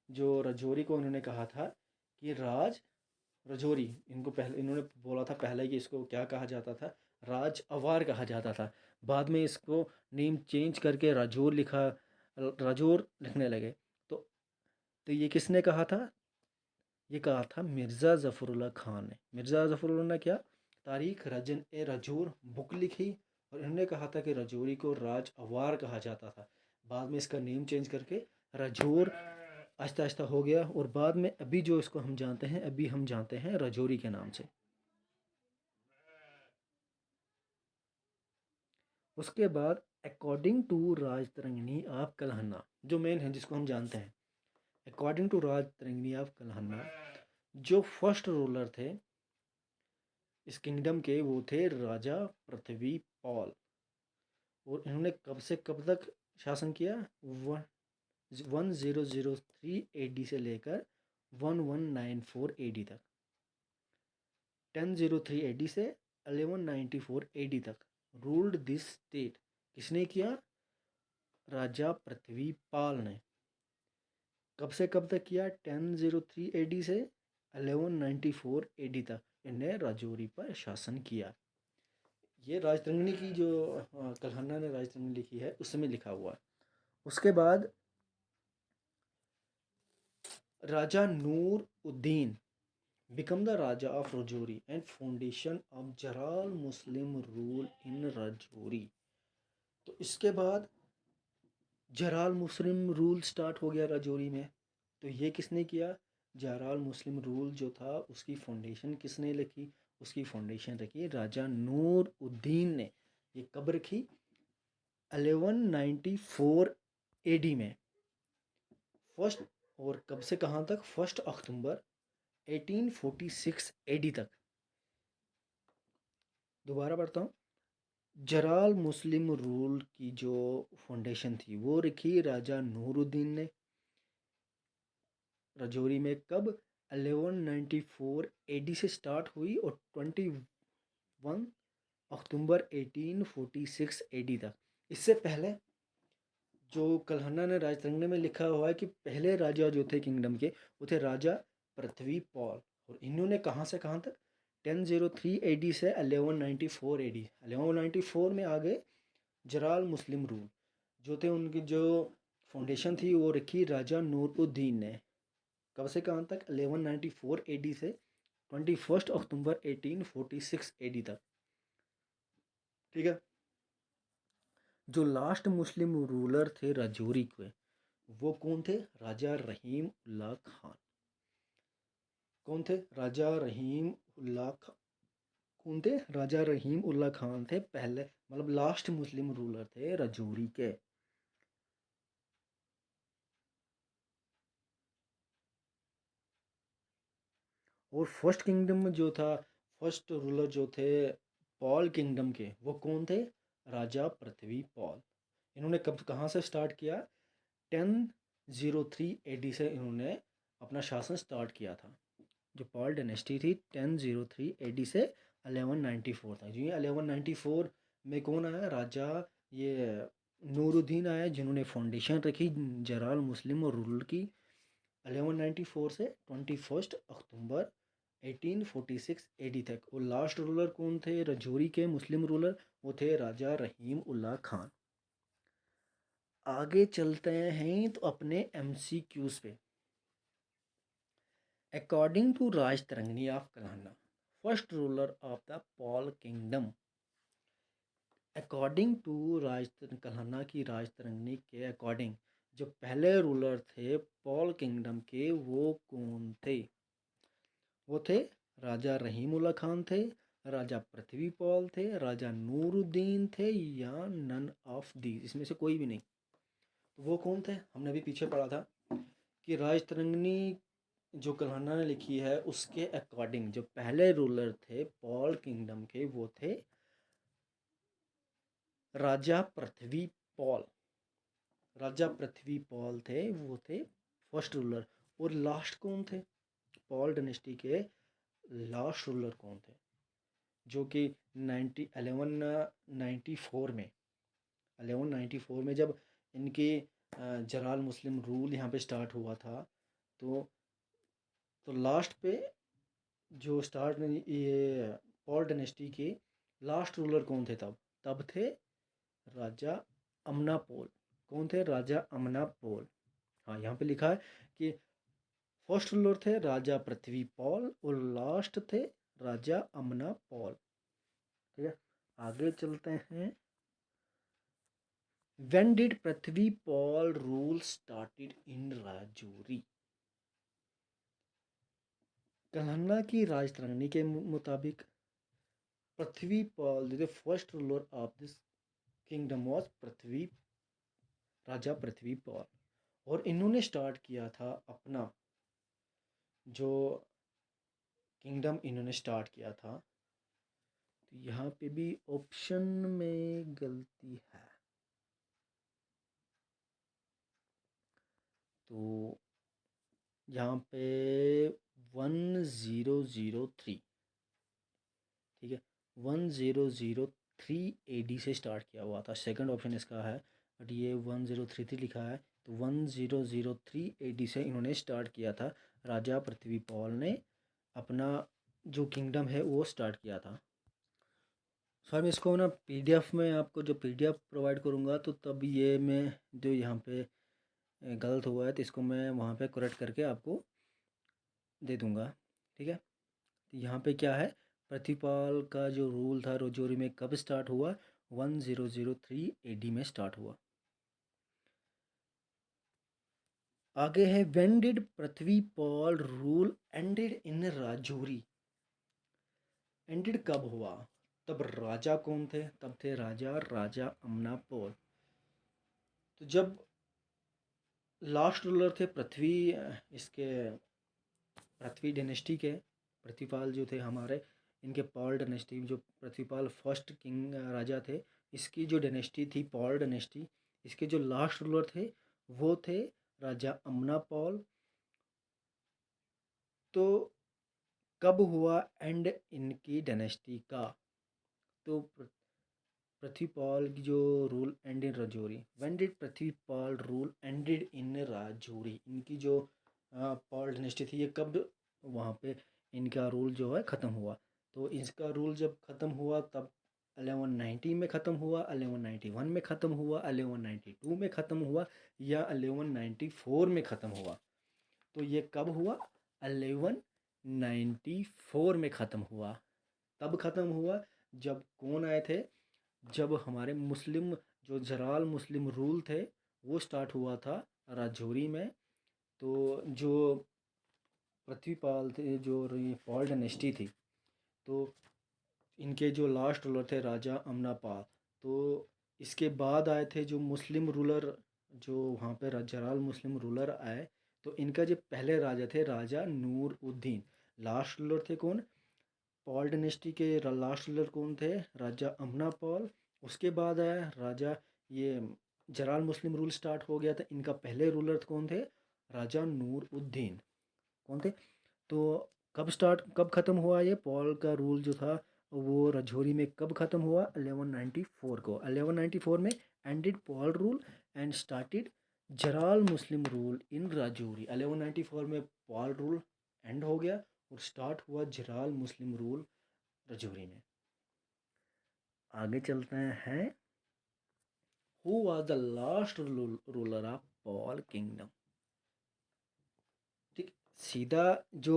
जो राजौरी को उन्होंने कहा था कि राजौरी, इनको पहले इन्होंने बोला था पहले कि इसको क्या कहा जाता था? राज अवार कहा जाता था। बाद में इसको नेम चेंज करके राजौर लिखने लगे। तो तो ये किसने कहा था? ये कहा था मिर्ज़ा ज़फ़रुल्लाह खान ने। मिर्ज़ा ज़फ़रुल्लाह ने क्या? तारीख रजन ए राजौर बुक लिखी, और इन्होंने कहा था कि राजौरी को राज अवार कहा जाता था। बाद में इसका नेम चेंज करके राजौर आहिस्ता आहिस्ता हो गया, और बाद में अभी जो इसको हम जानते हैं, अभी हम जानते हैं राजौरी के नाम से। उसके बाद अकॉर्डिंग टू राजतरंगिणी ऑफ कल्हन्ना, जो मेन है जिसको हम जानते हैं, अकॉर्डिंग टू राजतरंगिणी ऑफ कल्हन्ना, जो फर्स्ट रूलर थे इस किंगडम के, वो थे राजा पृथ्वी पाल। और इन्होंने कब से कब तक शासन किया? 1003 AD से लेकर 1194 AD तक। 1003 AD से 1194 AD तक रूल्ड दिस स्टेट। किसने किया? राजा पृथ्वी पाल ने। कब से कब तक किया? 1003 AD से 1194 AD तक इन्हें राजौरी पर शासन किया। ये राजतरंगिणी की जो कल्हन्ना ने राजतरंगिणी लिखी है, उसमें लिखा हुआ है। उसके बाद राजा नूर Uddin become the Raja of Rajouri and foundation of Jaral Muslim rule in Rajouri। तो इसके बाद जराल मुस्लिम रूल स्टार्ट हो गया राजौरी में। तो ये किसने किया? जराल मुस्लिम रूल जो था उसकी फाउंडेशन किसने रखी? उसकी फाउंडेशन रखी राजा नूर उद्दीन ने। ये कब रखी? 1194 AD में। फर्स्ट, और कब से कहाँ तक? 1 अक्टूबर 1846 AD तक। दोबारा पढ़ता हूँ। जराल मुस्लिम रूल की जो फाउंडेशन थी वो रखी राजा नूरुद्दीन ने राजौरी में। कब? 1194 AD से स्टार्ट हुई, और 21 अक्टूबर 1846 AD तक। इससे पहले जो कल्हन्ना ने राजतरंगिणी में लिखा हुआ है कि पहले राजा जो थे किंगडम के, वो थे राजा पृथ्वी पाल। और इन्होंने कहाँ से कहाँ तक? 1003 AD से 1194 AD। 1194 में आ गए जराल मुस्लिम रूल जो थे, उनकी जो फाउंडेशन थी वो रखी राजा नूरुद्दीन ने। कब से कहाँ तक? 1194 AD से 21 अक्टूबर 1846 AD तक। ठीक है। जो लास्ट मुस्लिम रूलर थे राजौरी के, वो कौन थे? राजा रहीम उल्लाह खान। कौन थे? राजा रहीम उल्लाह खान। कौन थे? राजा रहीम उल्लाह खान थे पहले, मतलब लास्ट मुस्लिम रूलर थे राजौरी के। और फर्स्ट किंगडम जो था, फर्स्ट रूलर जो थे पॉल किंगडम के, वो कौन थे? राजा पृथ्वी पॉल। इन्होंने कब कहाँ से स्टार्ट किया? 1003 AD से इन्होंने अपना शासन स्टार्ट किया था। जो पॉल डायनेस्टी थी 1003 AD से 1194 तक। जी 1194 में कौन आया? राजा ये नूरुद्दीन आया, जिन्होंने फाउंडेशन रखी जराल मुस्लिम और रूलर की 1194 से 21 अक्टूबर 1846 AD तक। और लास्ट रूलर कौन थे राजौरी के मुस्लिम रूलर? वो थे राजा रहीम उल्लाह खान। आगे चलते हैं तो अपने MCQs पे। According to Rajatarangini of Kalhana, first ruler of the Pal kingdom. According to Kalhana की राज तरंगनी के अकॉर्डिंग, जो पहले रूलर थे पॉल किंगडम के, वो कौन थे? वो थे राजा रहीम उल्लाह खान थे, राजा पृथ्वी पॉल थे, राजा नूरुद्दीन थे, या नन ऑफ दी, इसमें से कोई भी नहीं। तो वो कौन थे? हमने अभी पीछे पढ़ा था कि राज तरंगनी जो कल्हाना ने लिखी है उसके अकॉर्डिंग जो पहले रूलर थे पॉल किंगडम के, वो थे राजा पृथ्वी पॉल। राजा पृथ्वी पॉल थे, वो थे फर्स्ट रूलर। और लास्ट कौन थे? पॉल डायनेस्टी के लास्ट रूलर कौन थे? जो कि 1194 में जब इनके जलाल मुस्लिम रूल यहाँ पे स्टार्ट हुआ था, तो लास्ट पे जो स्टार्ट ये पॉल डायनेस्टी के लास्ट रूलर कौन थे? तब तब थे राजा अमना पोल। कौन थे? राजा अमना पोल। हाँ, यहाँ पे लिखा है कि फर्स्ट रूलर थे राजा पृथ्वी पॉल और लास्ट थे राजा अमना पॉल। ठीक है, आगे चलते हैं। When did Prithvi Pal rule started in Rajouri? Kalhana की राजतरंगी के मुताबिक Prithvi Pal the first ruler of this kingdom was Raja Prithvi Pal. और इन्होंने स्टार्ट किया था अपना जो किंगडम इन्होंने स्टार्ट किया था। तो यहाँ पे भी ऑप्शन में गलती है, तो यहाँ पे 1003, ठीक है, 1003 AD से स्टार्ट किया हुआ था। सेकंड ऑप्शन इसका है, बट ये 1033 लिखा है, तो 1003 AD से इन्होंने स्टार्ट किया था। राजा पृथ्वी पॉल ने अपना जो किंगडम है वो स्टार्ट किया था। सर मैं इसको ना PDF में आपको जो PDF प्रोवाइड करूँगा, तो तब ये मैं जो यहाँ पे गलत हुआ है तो इसको मैं वहाँ पे करेक्ट करके आपको दे दूँगा। ठीक है, तो यहाँ पे क्या है, पृथ्वीपाल का जो रूल था राजौरी में कब स्टार्ट हुआ? 1003 AD में स्टार्ट हुआ। आगे है when did Prithvipal rule ended in Rajouri? Ended कब हुआ? तब राजा कौन थे? तब थे राजा अमनापोल। तो जब लास्ट रूलर थे इसके पृथ्वी डायनेस्टी के, पृथ्वीपाल जो थे हमारे, इनके पॉल डायनेस्टी जो पृथ्वीपाल फर्स्ट किंग राजा थे, इसकी जो डायनेस्टी थी पॉल डायनेस्टी, इसके जो लास्ट रूलर थे वो थे राजा अमना पॉल। तो कब हुआ एंड इनकी डायनेस्टी का? तो पृथ्वीपाल की जो rule and in Rajouri, when did Prithvipal rule ended इन राजौरी, इनकी जो पॉल डायनेस्टी थी ये कब वहाँ पे इनका रूल जो है ख़त्म हुआ? तो इसका रूल जब ख़त्म हुआ तब 1190 में ख़त्म हुआ, 1191 में ख़त्म हुआ, 1192 में ख़त्म हुआ, या 1194 में ख़त्म हुआ? तो ये कब हुआ? 1194 में ख़त्म हुआ। तब ख़त्म हुआ जब कौन आए थे, जब हमारे मुस्लिम जो जराल मुस्लिम रूल थे वो स्टार्ट हुआ था राजौरी में। तो जो पृथ्वीपाल थे, जो ये पाल डायनेस्टी थी, तो इनके जो लास्ट रूलर थे राजा अमनापाल। तो इसके बाद आए थे जो मुस्लिम रूलर, जो वहाँ पे जराल मुस्लिम रूलर आए। तो इनका जो पहले राजा थे राजा नूर उद्दीन। लास्ट रूलर थे कौन, पॉल डायनेस्टी के लास्ट रूलर कौन थे, राजा अमना पॉल। उसके बाद आया राजा ये जराल मुस्लिम रूल स्टार्ट हो गया था। इनका पहले रूलर कौन थे, राजा नूर उद्दीन। कौन थे, तो कब ख़त्म हुआ ये पॉल का रूल जो था, वो रजौरी में कब ख़त्म हुआ, 1194 को। 1194 में ended Pal rule and started Jarral Muslim rule in Rajouri. 1194 में पॉल रूल एंड हो गया और स्टार्ट हुआ जराल मुस्लिम रूल रजौरी में। आगे चलते हैं, who was the last ruler of Paul kingdom. ठीक, सीधा जो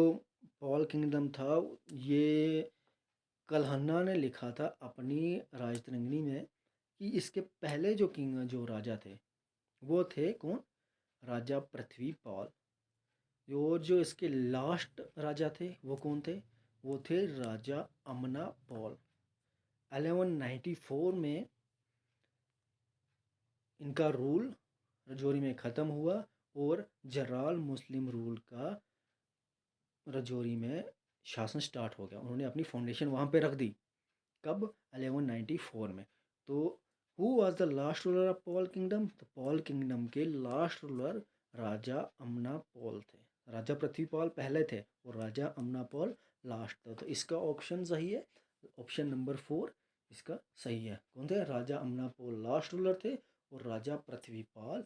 पॉल किंगडम था, ये कल्हन्ना ने लिखा था अपनी राजतरंगिणी में कि इसके पहले जो किंग जो राजा थे वो थे कौन, राजा पृथ्वीपाल। और जो इसके लास्ट राजा थे वो कौन थे, वो थे राजा अमना पॉल। 1194 में इनका रूल रजौरी में ख़त्म हुआ और जराल मुस्लिम रूल का रजौरी में शासन स्टार्ट हो गया। उन्होंने अपनी फाउंडेशन वहाँ पे रख दी। कब, 1194 में। तो who was the last ruler of Paul kingdom, तो पॉल किंगडम के लास्ट रूलर राजा अमना पॉल थे। राजा पृथ्वीपाल पहले थे और राजा अमना पॉल लास्ट था। तो इसका ऑप्शन सही है, ऑप्शन नंबर 4 इसका सही है। कौन थे, राजा अमना पॉल लास्ट रूलर थे और राजा पृथ्वीपाल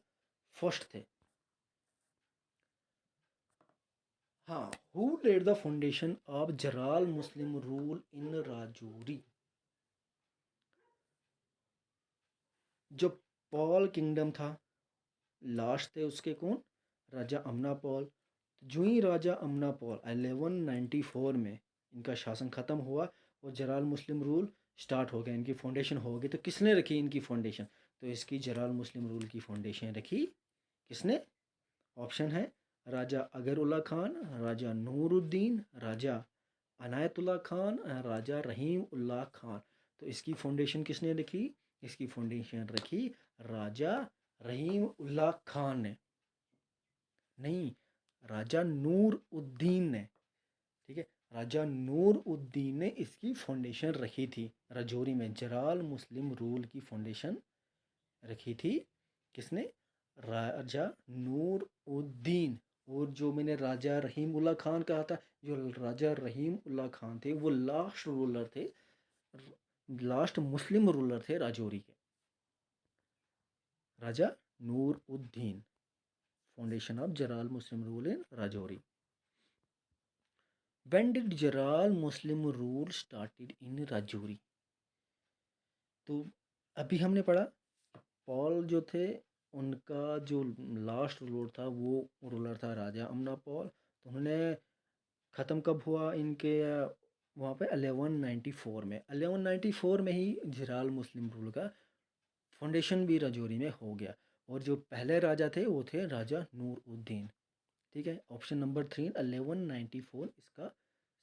फर्स्ट थे। हाँ, who led the foundation of Jarral Muslim rule in Rajouri. जो पॉल किंगडम था, लास्ट थे उसके कौन, राजा अमना पॉल। जो ही राजा अमना पॉल 1194 में इनका शासन ख़त्म हुआ और जराल मुस्लिम रूल स्टार्ट हो गया, इनकी फाउंडेशन हो गई। तो किसने रखी इनकी फाउंडेशन, तो इसकी जराल मुस्लिम रूल की फाउंडेशन रखी किसने, ऑप्शन है राजा अगरुल्ला खान, राजा नूरुद्दीन, राजा अनायतुल्ला खान, राजा रहीम उल्लाह खान। तो इसकी फाउंडेशन किसने रखी, इसकी फाउंडेशन रखी राजा रहीम उल्लाह खान ने, नहीं, राजा नूर उद्दीन ने। ठीक है, राजा नूर उद्दीन ने इसकी फाउंडेशन रखी थी रजौरी में। जराल मुस्लिम रूल की फाउंडेशन रखी थी किसने, राजा नूर उद्दीन। और जो मैंने राजा रहीम उल्लाह खान कहा था, जो राजा रहीम उल्लाह खान थे वो लास्ट रूलर थे, लास्ट मुस्लिम रूलर थे राजौरी के। Raja Nooruddin, foundation of Jarral Muslim rule in Rajouri. When did Jarral Muslim rule started in Rajouri. तो अभी हमने पढ़ा पॉल जो थे उनका जो लास्ट रूलर था वो रूलर था राजा अमना पॉल। तो उन्होंने ख़त्म कब हुआ इनके वहाँ पे 1194 में। 1194 में ही जराल मुस्लिम रूल का फाउंडेशन भी राजौरी में हो गया। और जो पहले राजा थे वो थे राजा नूर उद्दीन। ठीक है, ऑप्शन नंबर 3 1194 इसका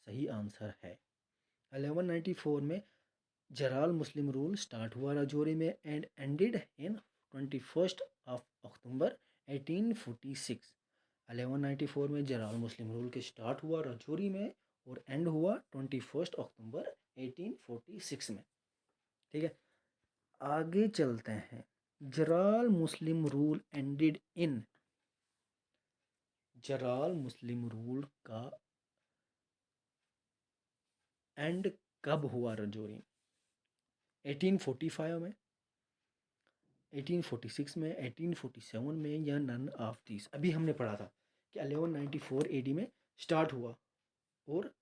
सही आंसर है। 1194 में जराल मुस्लिम रूल स्टार्ट हुआ राजौरी में एंड एंडेड इन 21 अक्टूबर 1846। 1194 में जराल मुस्लिम रूल के स्टार्ट हुआ राजौरी में और एंड हुआ 21 अक्टूबर 1846 में। ठीक है, आगे चलते हैं। Jarral Muslim rule ended in, Jarral Muslim rule का एंड कब हुआ राजौरी, 1845 में, 1846 में, 1847 में, या नन ऑफ दिस। अभी हमने पढ़ा था कि 1194 एडी में स्टार्ट हुआ और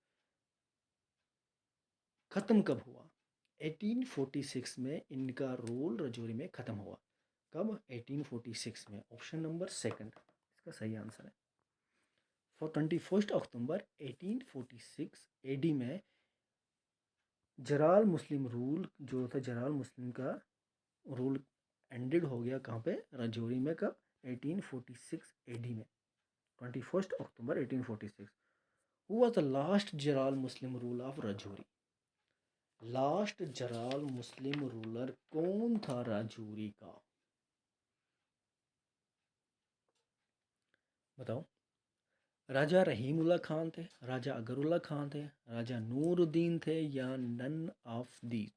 ख़त्म कब हुआ, 1846 में इनका रूल राजौरी में ख़त्म हुआ। कब, 1846 में। ऑप्शन नंबर 2 इसका सही आंसर है। फॉर 21 अक्टूबर 1846 एडी में जलाल मुस्लिम रूल जो था, जलाल मुस्लिम का रूल एंडेड हो गया कहाँ पे, राजौरी में। कब? 1846 एडी में, 21 अक्टूबर 1846। Who was the last Jalal Muslim rule of Rajouri? Last Jalal Muslim ruler कौन था राजौरी का? बताओ। राजा रहीमुल्ला खान थे, राजा अकबरुल्ला खान थे, राजा नूरुद्दीन थे, या नन ऑफ दीज?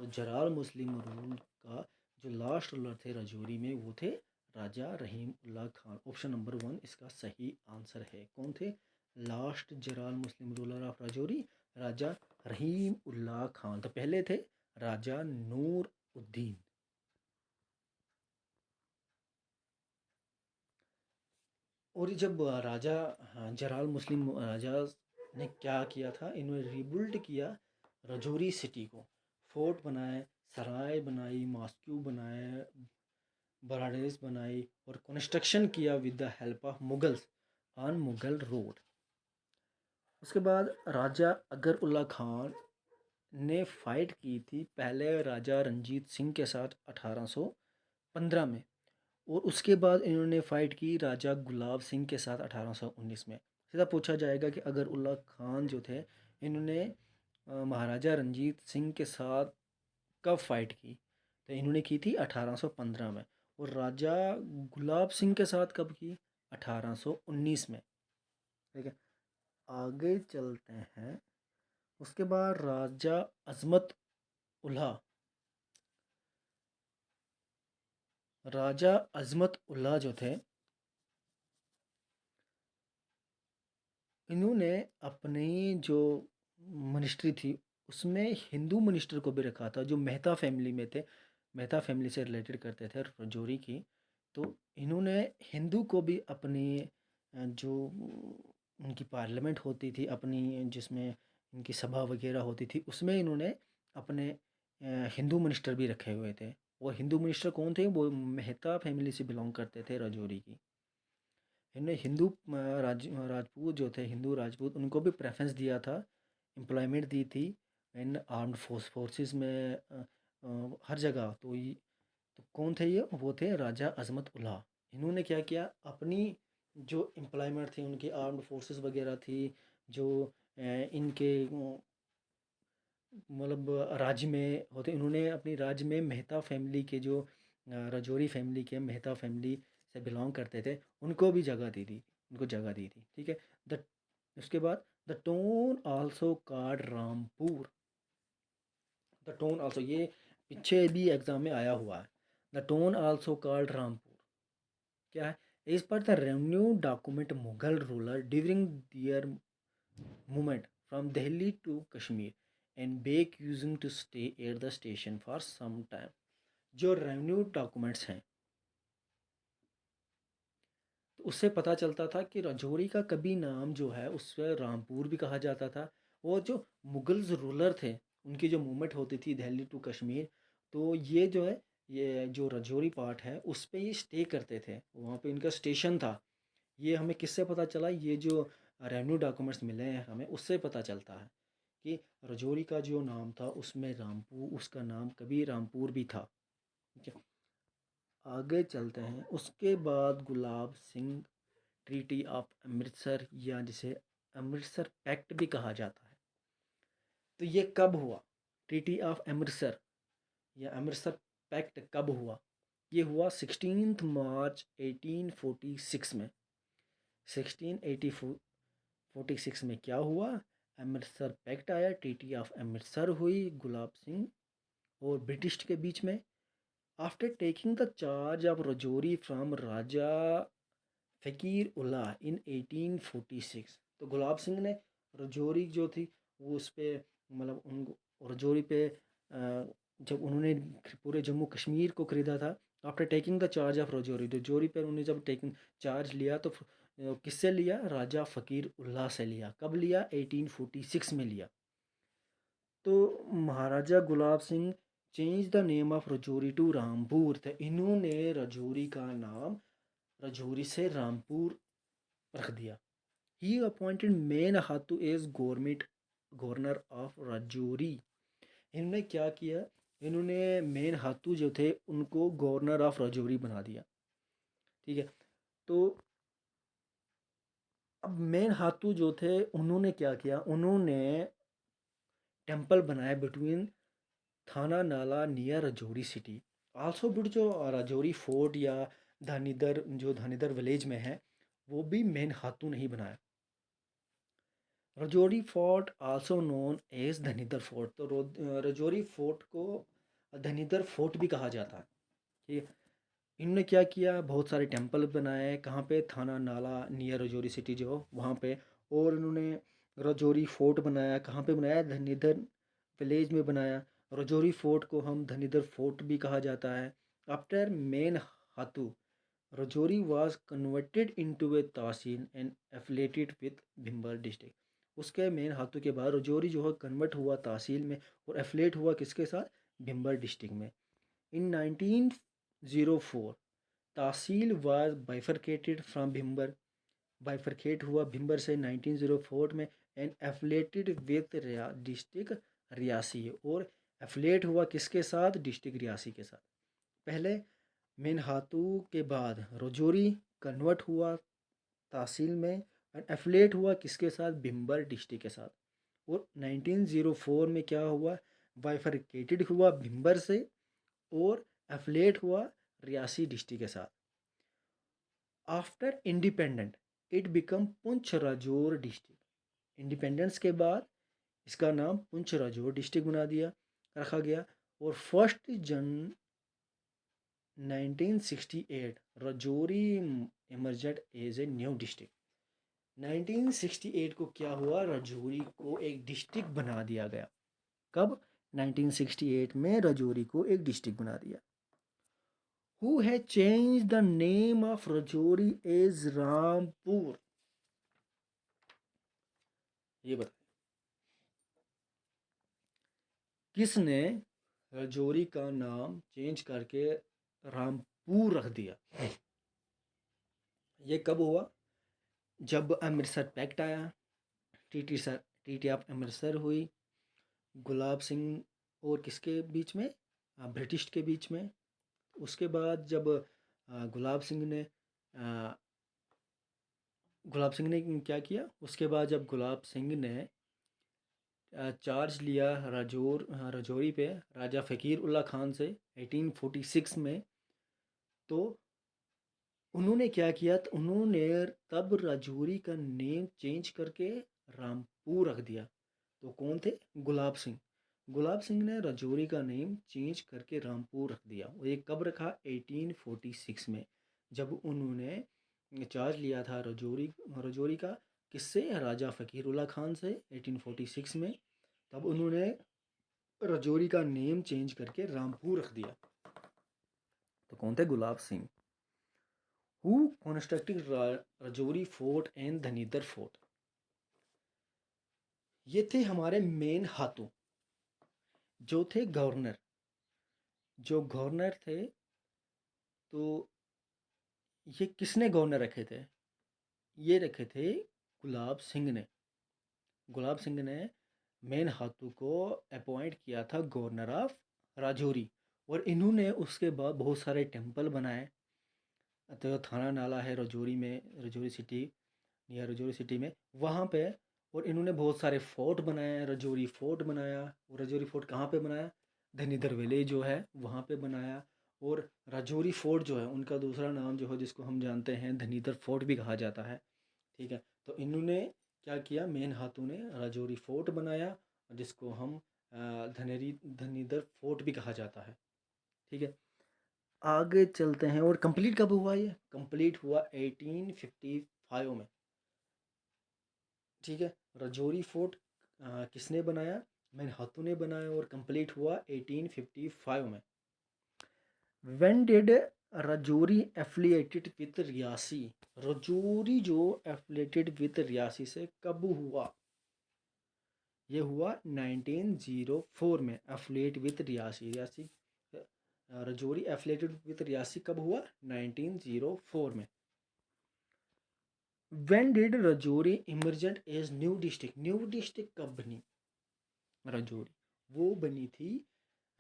तो जलाल मुस्लिम रूल का जो लास्ट रूलर थे राजौरी में वो थे राजा रहीम उल्ला खान। ऑप्शन नंबर 1 इसका सही आंसर है। कौन थे last Jalal Muslim ruler of Rajouri? Raja Rahim Ullah Khan. तो पहले थे राजा नूर उद्दीन। और जब राजा, हाँ, जलाल मुस्लिम राजा ने क्या किया था, इन्होंने रिबिल्ड किया राजौरी सिटी को। फोर्ट बनाए, सराय बनाई, मॉस्क्यू बनाए, बराडेस बनाई, और कंस्ट्रक्शन किया with the help of Mughals on Mughal road. उसके बाद राजा अकबर उल्ला खान ने फाइट की थी पहले राजा रंजीत सिंह के साथ 1815 में, और उसके बाद इन्होंने फ़ाइट की राजा गुलाब सिंह के साथ 1819 में। सीधा पूछा जाएगा कि अकबर उल्ला खान जो थे इन्होंने महाराजा रंजीत सिंह के साथ कब फाइट की? तो इन्होंने की थी 1815 में। और राजा गुलाब सिंह के साथ कब की? 1819 में। ठीक है, आगे चलते हैं। उसके बाद राजा अजमत उल्ला, राजा अजमत उल्ला जो थे इन्होंने अपनी जो मिनिस्ट्री थी उसमें हिंदू मिनिस्टर को भी रखा था जो मेहता फैमिली में थे, मेहता फैमिली से रिलेटेड करते थे राजौरी की। तो इन्होंने हिंदू को भी अपनी जो उनकी पार्लियामेंट होती थी अपनी, जिसमें इनकी सभा वगैरह होती थी, उसमें इन्होंने अपने हिंदू मिनिस्टर भी रखे हुए थे। वो हिंदू मिनिस्टर कौन थे? वो मेहता फैमिली से बिलोंग करते थे राजौरी की। इन्होंने हिंदू राजपूत जो थे, हिंदू राजपूत, उनको भी प्रेफरेंस दिया था, एम्प्लॉयमेंट दी थी इन आर्म्ड फोर्सेस में, हर जगह। तो कौन थे ये? वो थे राजा अजमत उल्ला। इन्होंने क्या किया, अपनी जो एम्प्लॉयमेंट थी उनकी आर्म्ड फोर्सेस वगैरह थी, जो इनके मतलब राज्य में होते, इन्होंने अपनी राज्य में मेहता फैमिली के जो राजौरी फैमिली के मेहता फैमिली से बिलोंग करते थे उनको भी जगह दी थी, उनको जगह दी थी। ठीक है। द उसके बाद the town also called Rampur. The town also, ये पीछे भी एग्जाम में आया हुआ है। The town also called Rampur क्या है? इस पर the revenue document Mughal ruler during their movement from Delhi to Kashmir and beg using to stay at the station for some time। जो रेवेन्यू डॉक्यूमेंट्स हैं तो उससे पता चलता था कि राजौरी का कभी नाम जो है उससे रामपुर भी कहा जाता था। और जो मुगल्स रूलर थे उनकी जो मूवमेंट होती थी दिल्ली टू कश्मीर, तो ये जो है, ये जो राजौरी पार्ट है उस पे ये स्टे करते थे, वहाँ पे इनका स्टेशन था। ये हमें किससे पता चला? ये जो रेवेन्यू डॉक्यूमेंट्स मिले हैं हमें उससे पता चलता है कि राजौरी का जो नाम था उसमें रामपुर, उसका नाम कभी रामपुर भी था। ठीक है, आगे चलते हैं। उसके बाद गुलाब सिंह ट्रीटी ऑफ अमृतसर, या जिसे अमृतसर पैक्ट भी कहा जाता है, तो ये कब हुआ? ट्रीटी ऑफ अमृतसर या अमृतसर पैक्ट कब हुआ? ये हुआ 16 मार्च 1846 में। 1646 में क्या हुआ? अमृतसर पैक्ट आया, ट्रीटी ऑफ अमृतसर हुई गुलाब सिंह और ब्रिटिश के बीच में। After taking the charge of Rajouri from Raja Faqir Ullah इन 1846, तो गुलाब सिंह ने राजौरी जो थी वो उस पर, मतलब उन राजौरी पे जब उन्होंने पूरे जम्मू कश्मीर को ख़रीदा था, after taking the charge of Rajouri, Rajouri पर उन्होंने जब टेकिंग चार्ज लिया तो किससे लिया? राजा फ़कीर उल्लाह से लिया। कब लिया? 1846 में लिया। तो Maharaja Gulab Singh change the name of Rajouri to Rampur, तो इन्होंने राजौरी का नाम राजौरी से रामपुर रख दिया। He appointed Mian Hathu as governor of Rajouri. इन्होंने क्या किया, इन्होंने मेन हाथू जो थे उनको गवर्नर ऑफ राजौरी बना दिया। ठीक है, तो अब मेन हाथू जो थे उन्होंने क्या किया, उन्होंने टेम्पल बनाया बिटवीन थाना नाला near Rajouri city. Also bit जो राजौरी फोर्ट या धानीदर जो धानीदर विलेज में है वो भी मेन हाथू ने ही बनाया। Rajouri fort also known as Dhanidhar fort, तो राजौरी फोर्ट को धनीधर फोर्ट भी कहा जाता है। ठीक है, इन्होंने क्या किया, बहुत सारे टेम्पल बनाए, कहाँ पे, थाना नाला नियर राजौरी सिटी जो वहाँ पे। और इन्होंने राजौरी फोर्ट बनाया, कहाँ पे बनाया, धनीधर विलेज में बनाया। राजौरी फोर्ट को हम धनीधर फोर्ट भी कहा जाता है। After main Hathu Rajouri was converted into a tehsil and affiliated with Bhimber district. उसके मेन हाथों के बाद राजौरी जो है कन्वर्ट हुआ तहसील में और एफिलेट हुआ किसके साथ, भिम्बर डिस्ट्रिक्ट में। In 1904 tehsil was bifurcated from Bhimber, bifurcate हुआ भिम्बर से 1904 में, and affiliated with district Reasi, और एफिलेट हुआ किसके साथ, डिस्ट्रिक्ट रियासी के साथ। पहले मेन हाथू के बाद राजौरी कन्वर्ट हुआ तहसील में और एफिलेट हुआ किसके साथ, भिम्बर डिस्ट्रिक्ट के साथ। और 1904 में क्या हुआ, बाइफरकेटेड हुआ भिम्बर से और एफिलेट हुआ रियासी डिस्ट्रिक्ट के साथ। After independent it become Poonch Rajouri district. Independence के बाद इसका नाम पुंछ राजौर डिस्ट्रिक्ट बना दिया, रखा गया। और 1968 Rajouri emerged as a new district. 1968 को क्या हुआ, राजौरी को एक डिस्ट्रिक्ट बना दिया गया। कब, 1968 में राजौरी को एक डिस्ट्रिक्ट बना दिया। Who has change the name of Rajouri as Rampur, ये बताइए किसने राजौरी का नाम चेंज करके रामपुर रख दिया। ये कब हुआ, जब अमृतसर पैक्ट आया, टीटी ऑफ अमृतसर हुई, गुलाब सिंह और किसके बीच में, ब्रिटिश के बीच में। उसके बाद जब गुलाब सिंह ने क्या किया, उसके बाद जब गुलाब सिंह ने चार्ज लिया राजौरी पे राजा फ़कीर उल्ला खान से 1846 में, तो उन्होंने क्या किया, तो उन्होंने तब राजौरी का नेम चेंज करके रामपुर रख दिया। तो कौन थे, गुलाब सिंह। गुलाब सिंह ने राजौरी का नेम चेंज करके रामपुर रख दिया। और ये कब रखा, 1846 में, जब उन्होंने चार्ज लिया था राजौरी का, किससे, राजा फ़कीरुल्ला खान से 1846 में। तब उन्होंने राजौरी का नेम चेंज करके रामपुर रख दिया। तो कौन थे, Gulab Singh. Who constructed Rajouri fort and Dhanidhar fort. ये थे हमारे मेन हाथों जो थे गवर्नर। जो गवर्नर थे, तो ये किसने गवर्नर रखे थे, ये रखे थे गुलाब सिंह ने। गुलाब सिंह ने मेन हाथू को अपॉइंट किया था गवर्नर ऑफ राजौरी। और इन्होंने उसके बाद बहुत सारे टेम्पल बनाए। तो थाना नाला है राजौरी में, Rajouri city, near Rajouri city में, वहाँ पे। और इन्होंने बहुत सारे फोर्ट बनाए, राजौरी फोर्ट बनाया। और राजौरी फोर्ट कहाँ पे बनाया, धनीधर विलेज जो है वहाँ पे बनाया। और राजौरी फोर्ट जो है उनका दूसरा नाम जो है जिसको हम जानते हैं धनीधर फोर्ट भी कहा जाता है। ठीक है, तो इन्होंने क्या किया, मेन हाथों ने राजौरी फोर्ट बनाया जिसको हम धनीधर फोर्ट भी कहा जाता है। ठीक है, आगे चलते हैं। और कंप्लीट कब हुआ, ये कंप्लीट हुआ 1855 में। ठीक है, राजौरी फोर्ट किसने बनाया, मेन हाथू ने बनाया, और कंप्लीट हुआ 1855 में। When did Rajouri affiliated with Riasi, Rajouri जो एफिलिएटेड विद रियासी से कब हुआ, ये हुआ 1904 में। Affiliate with Riasi, Rajouri affiliated with Riasi कब हुआ, 1904 में। When did Rajouri emergent as new district? New district कब बनी राजौरी? वो बनी थी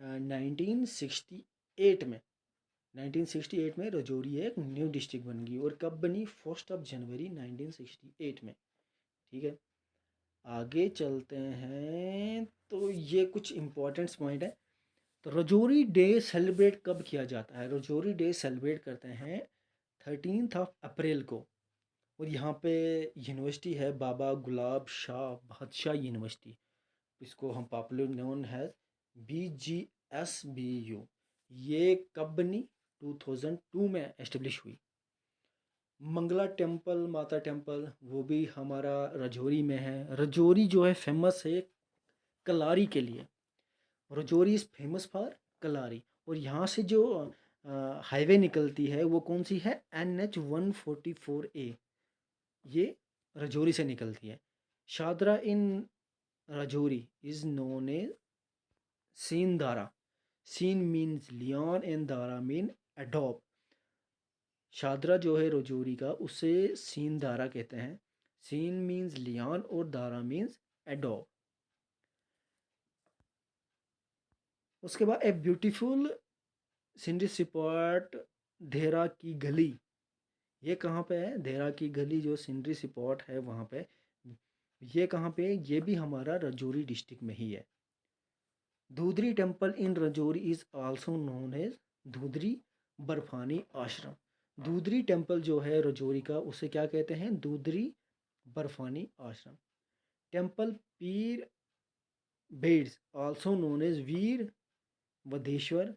1968 में। 1968 में राजौरी एक न्यू डिस्ट्रिक्ट बन गई। और कब बनी? 1 जनवरी 1968 में। ठीक है, आगे चलते हैं। तो ये कुछ इम्पोर्टेंट पॉइंट है। तो राजौरी डे सेलिब्रेट कब किया जाता है? राजौरी डे सेलिब्रेट करते हैं 13 अप्रैल को। और यहाँ पे यूनिवर्सिटी है बाबा गुलाब शाह बादशाह यूनिवर्सिटी, इसको हम पॉपुलर नोन है BGSBU। ये कब बनी? 2002 में एस्टेब्लिश हुई। मंगला टेम्पल, माता टेम्पल, वो भी हमारा राजौरी में है। राजौरी जो है फेमस है कलारी के लिए। राजौरी इज़ फेमस फॉर कलारी। और यहाँ से जो हाईवे निकलती है वो कौन सी है? NH 144A। ये राजौरी से निकलती है। Shadra in Rajouri is known as Seen Dara. Seen means lion and dara mean adopt. Shadra जो है राजौरी का, उसे सीन दारा कहते हैं। सीन मीन्स लियोन और दारा मीन्स एडोप्ट। उसके बाद a beautiful scenery spot Dehra की गली। ये कहाँ पे है? देहरा की गली जो सीनरी स्पॉट है वहाँ पे। ये कहाँ पे है? ये भी हमारा राजौरी डिस्ट्रिक्ट में ही है। Dhudhari temple in Rajouri is also known as Dhudhari Barfani ashram. Dhudhari temple जो है राजौरी का, उसे क्या कहते हैं? धूधरी बर्फानी आश्रम। टेम्पल पीर बेड्स आल्सो नोन एज वीर बदेश्वर।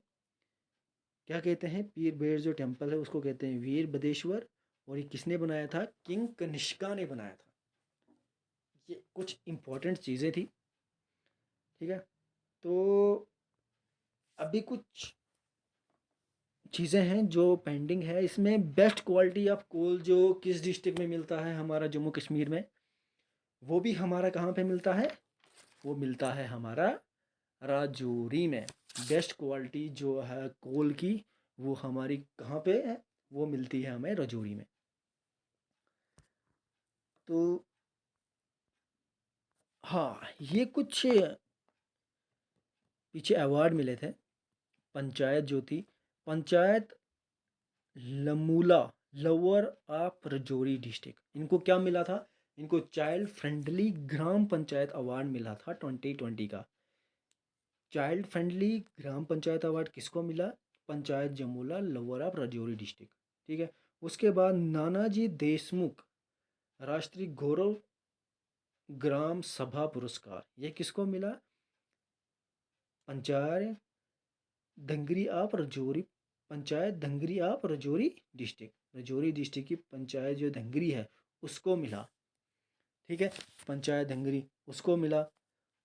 क्या कहते हैं? पीर बेड़ जो टेम्पल है उसको कहते हैं वीर बदेश्वर। और ये किसने बनाया था? किंग कनिष्का ने बनाया था। ये कुछ इंपॉर्टेंट चीज़ें थी। ठीक है, तो अभी कुछ चीज़ें हैं जो पेंडिंग है। इसमें बेस्ट क्वालिटी ऑफ कोल जो किस डिस्ट्रिक्ट में मिलता है? हमारा जम्मू कश्मीर में। वो भी हमारा कहाँ पे मिलता है? वो मिलता है हमारा राजौरी में। बेस्ट क्वालिटी जो है कोल की, वो हमारी कहाँ पे है? वो मिलती है हमें राजौरी में। तो हाँ, ये कुछ पीछे अवार्ड मिले थे। पंचायत जो थी, panchayat Lamula lower of Rajouri district, इनको क्या मिला था? इनको child friendly gram panchayat award मिला था 2020 का। Child friendly gram panchayat award किसको मिला? Panchayat Jamula lower of Rajouri district. ठीक है, उसके बाद नानाजी देशमुख राष्ट्रीय गौरव ग्राम सभा पुरस्कार, ये किसको मिला? Panchayat Dhangri of Rajouri, panchayat Dhangri of Rajouri district. Rajouri district की पंचायत जो धंगरी है उसको मिला। ठीक है, पंचायत धंगरी उसको मिला।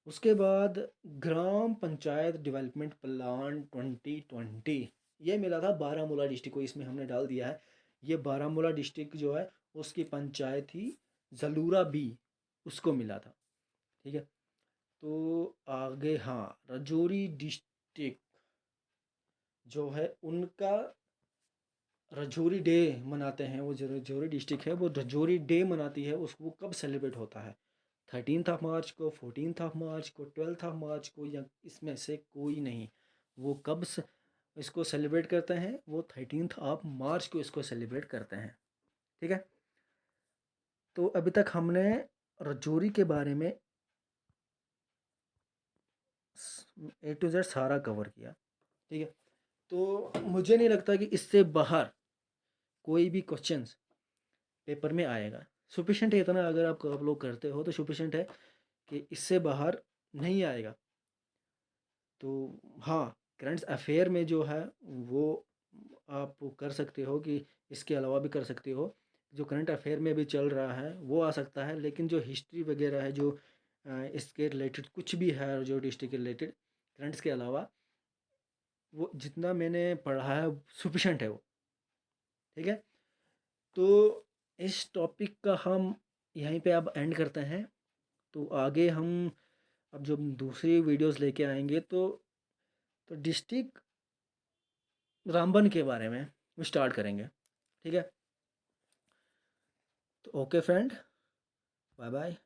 उसके बाद ग्राम पंचायत डेवलपमेंट प्लान 2020, ये मिला था बारामूला डिस्ट्रिक्ट को। इसमें हमने डाल दिया है। ये बारामूला डिस्ट्रिक्ट जो है उसकी पंचायत थी जलूरा बी, उसको मिला था। ठीक है, तो आगे हाँ, राजौरी डिस्ट्रिक्ट जो है उनका राजौरी डे मनाते हैं। वो जो राजौरी डिस्ट्रिक्ट है वो राजौरी डे मनाती है। उसको कब सेलिब्रेट होता है? 13 मार्च को, 14 मार्च को, 12 मार्च को, या इसमें से कोई नहीं। वो कब इसको सेलिब्रेट करते हैं? वो 13 मार्च को इसको सेलिब्रेट करते हैं। ठीक है, तो अभी तक हमने राजौरी के बारे में A to Z सारा कवर किया। ठीक है, तो मुझे नहीं लगता कि इससे बाहर कोई भी क्वेश्चंस पेपर में आएगा। सफिशेंट है इतना, अगर आप लोग करते हो तो सफिशेंट है कि इससे बाहर नहीं आएगा। तो हाँ, करंट अफेयर में जो है वो आप कर सकते हो कि इसके अलावा भी कर सकते हो। जो करंट अफेयर में भी चल रहा है वो आ सकता है, लेकिन जो हिस्ट्री वगैरह है, जो इसके रिलेटेड कुछ भी है जो डिस्ट्रिक्ट के रिलेटेड करंट्स के अलावा, वो जितना मैंने पढ़ा है सफिशेंट है वो। ठीक है, तो इस टॉपिक का हम यहीं पे अब एंड करते हैं। तो आगे हम अब जब दूसरी वीडियोस लेके आएंगे तो डिस्ट्रिक्ट रामबन के बारे में स्टार्ट करेंगे। ठीक है। तो ओके फ्रेंड, बाय बाय।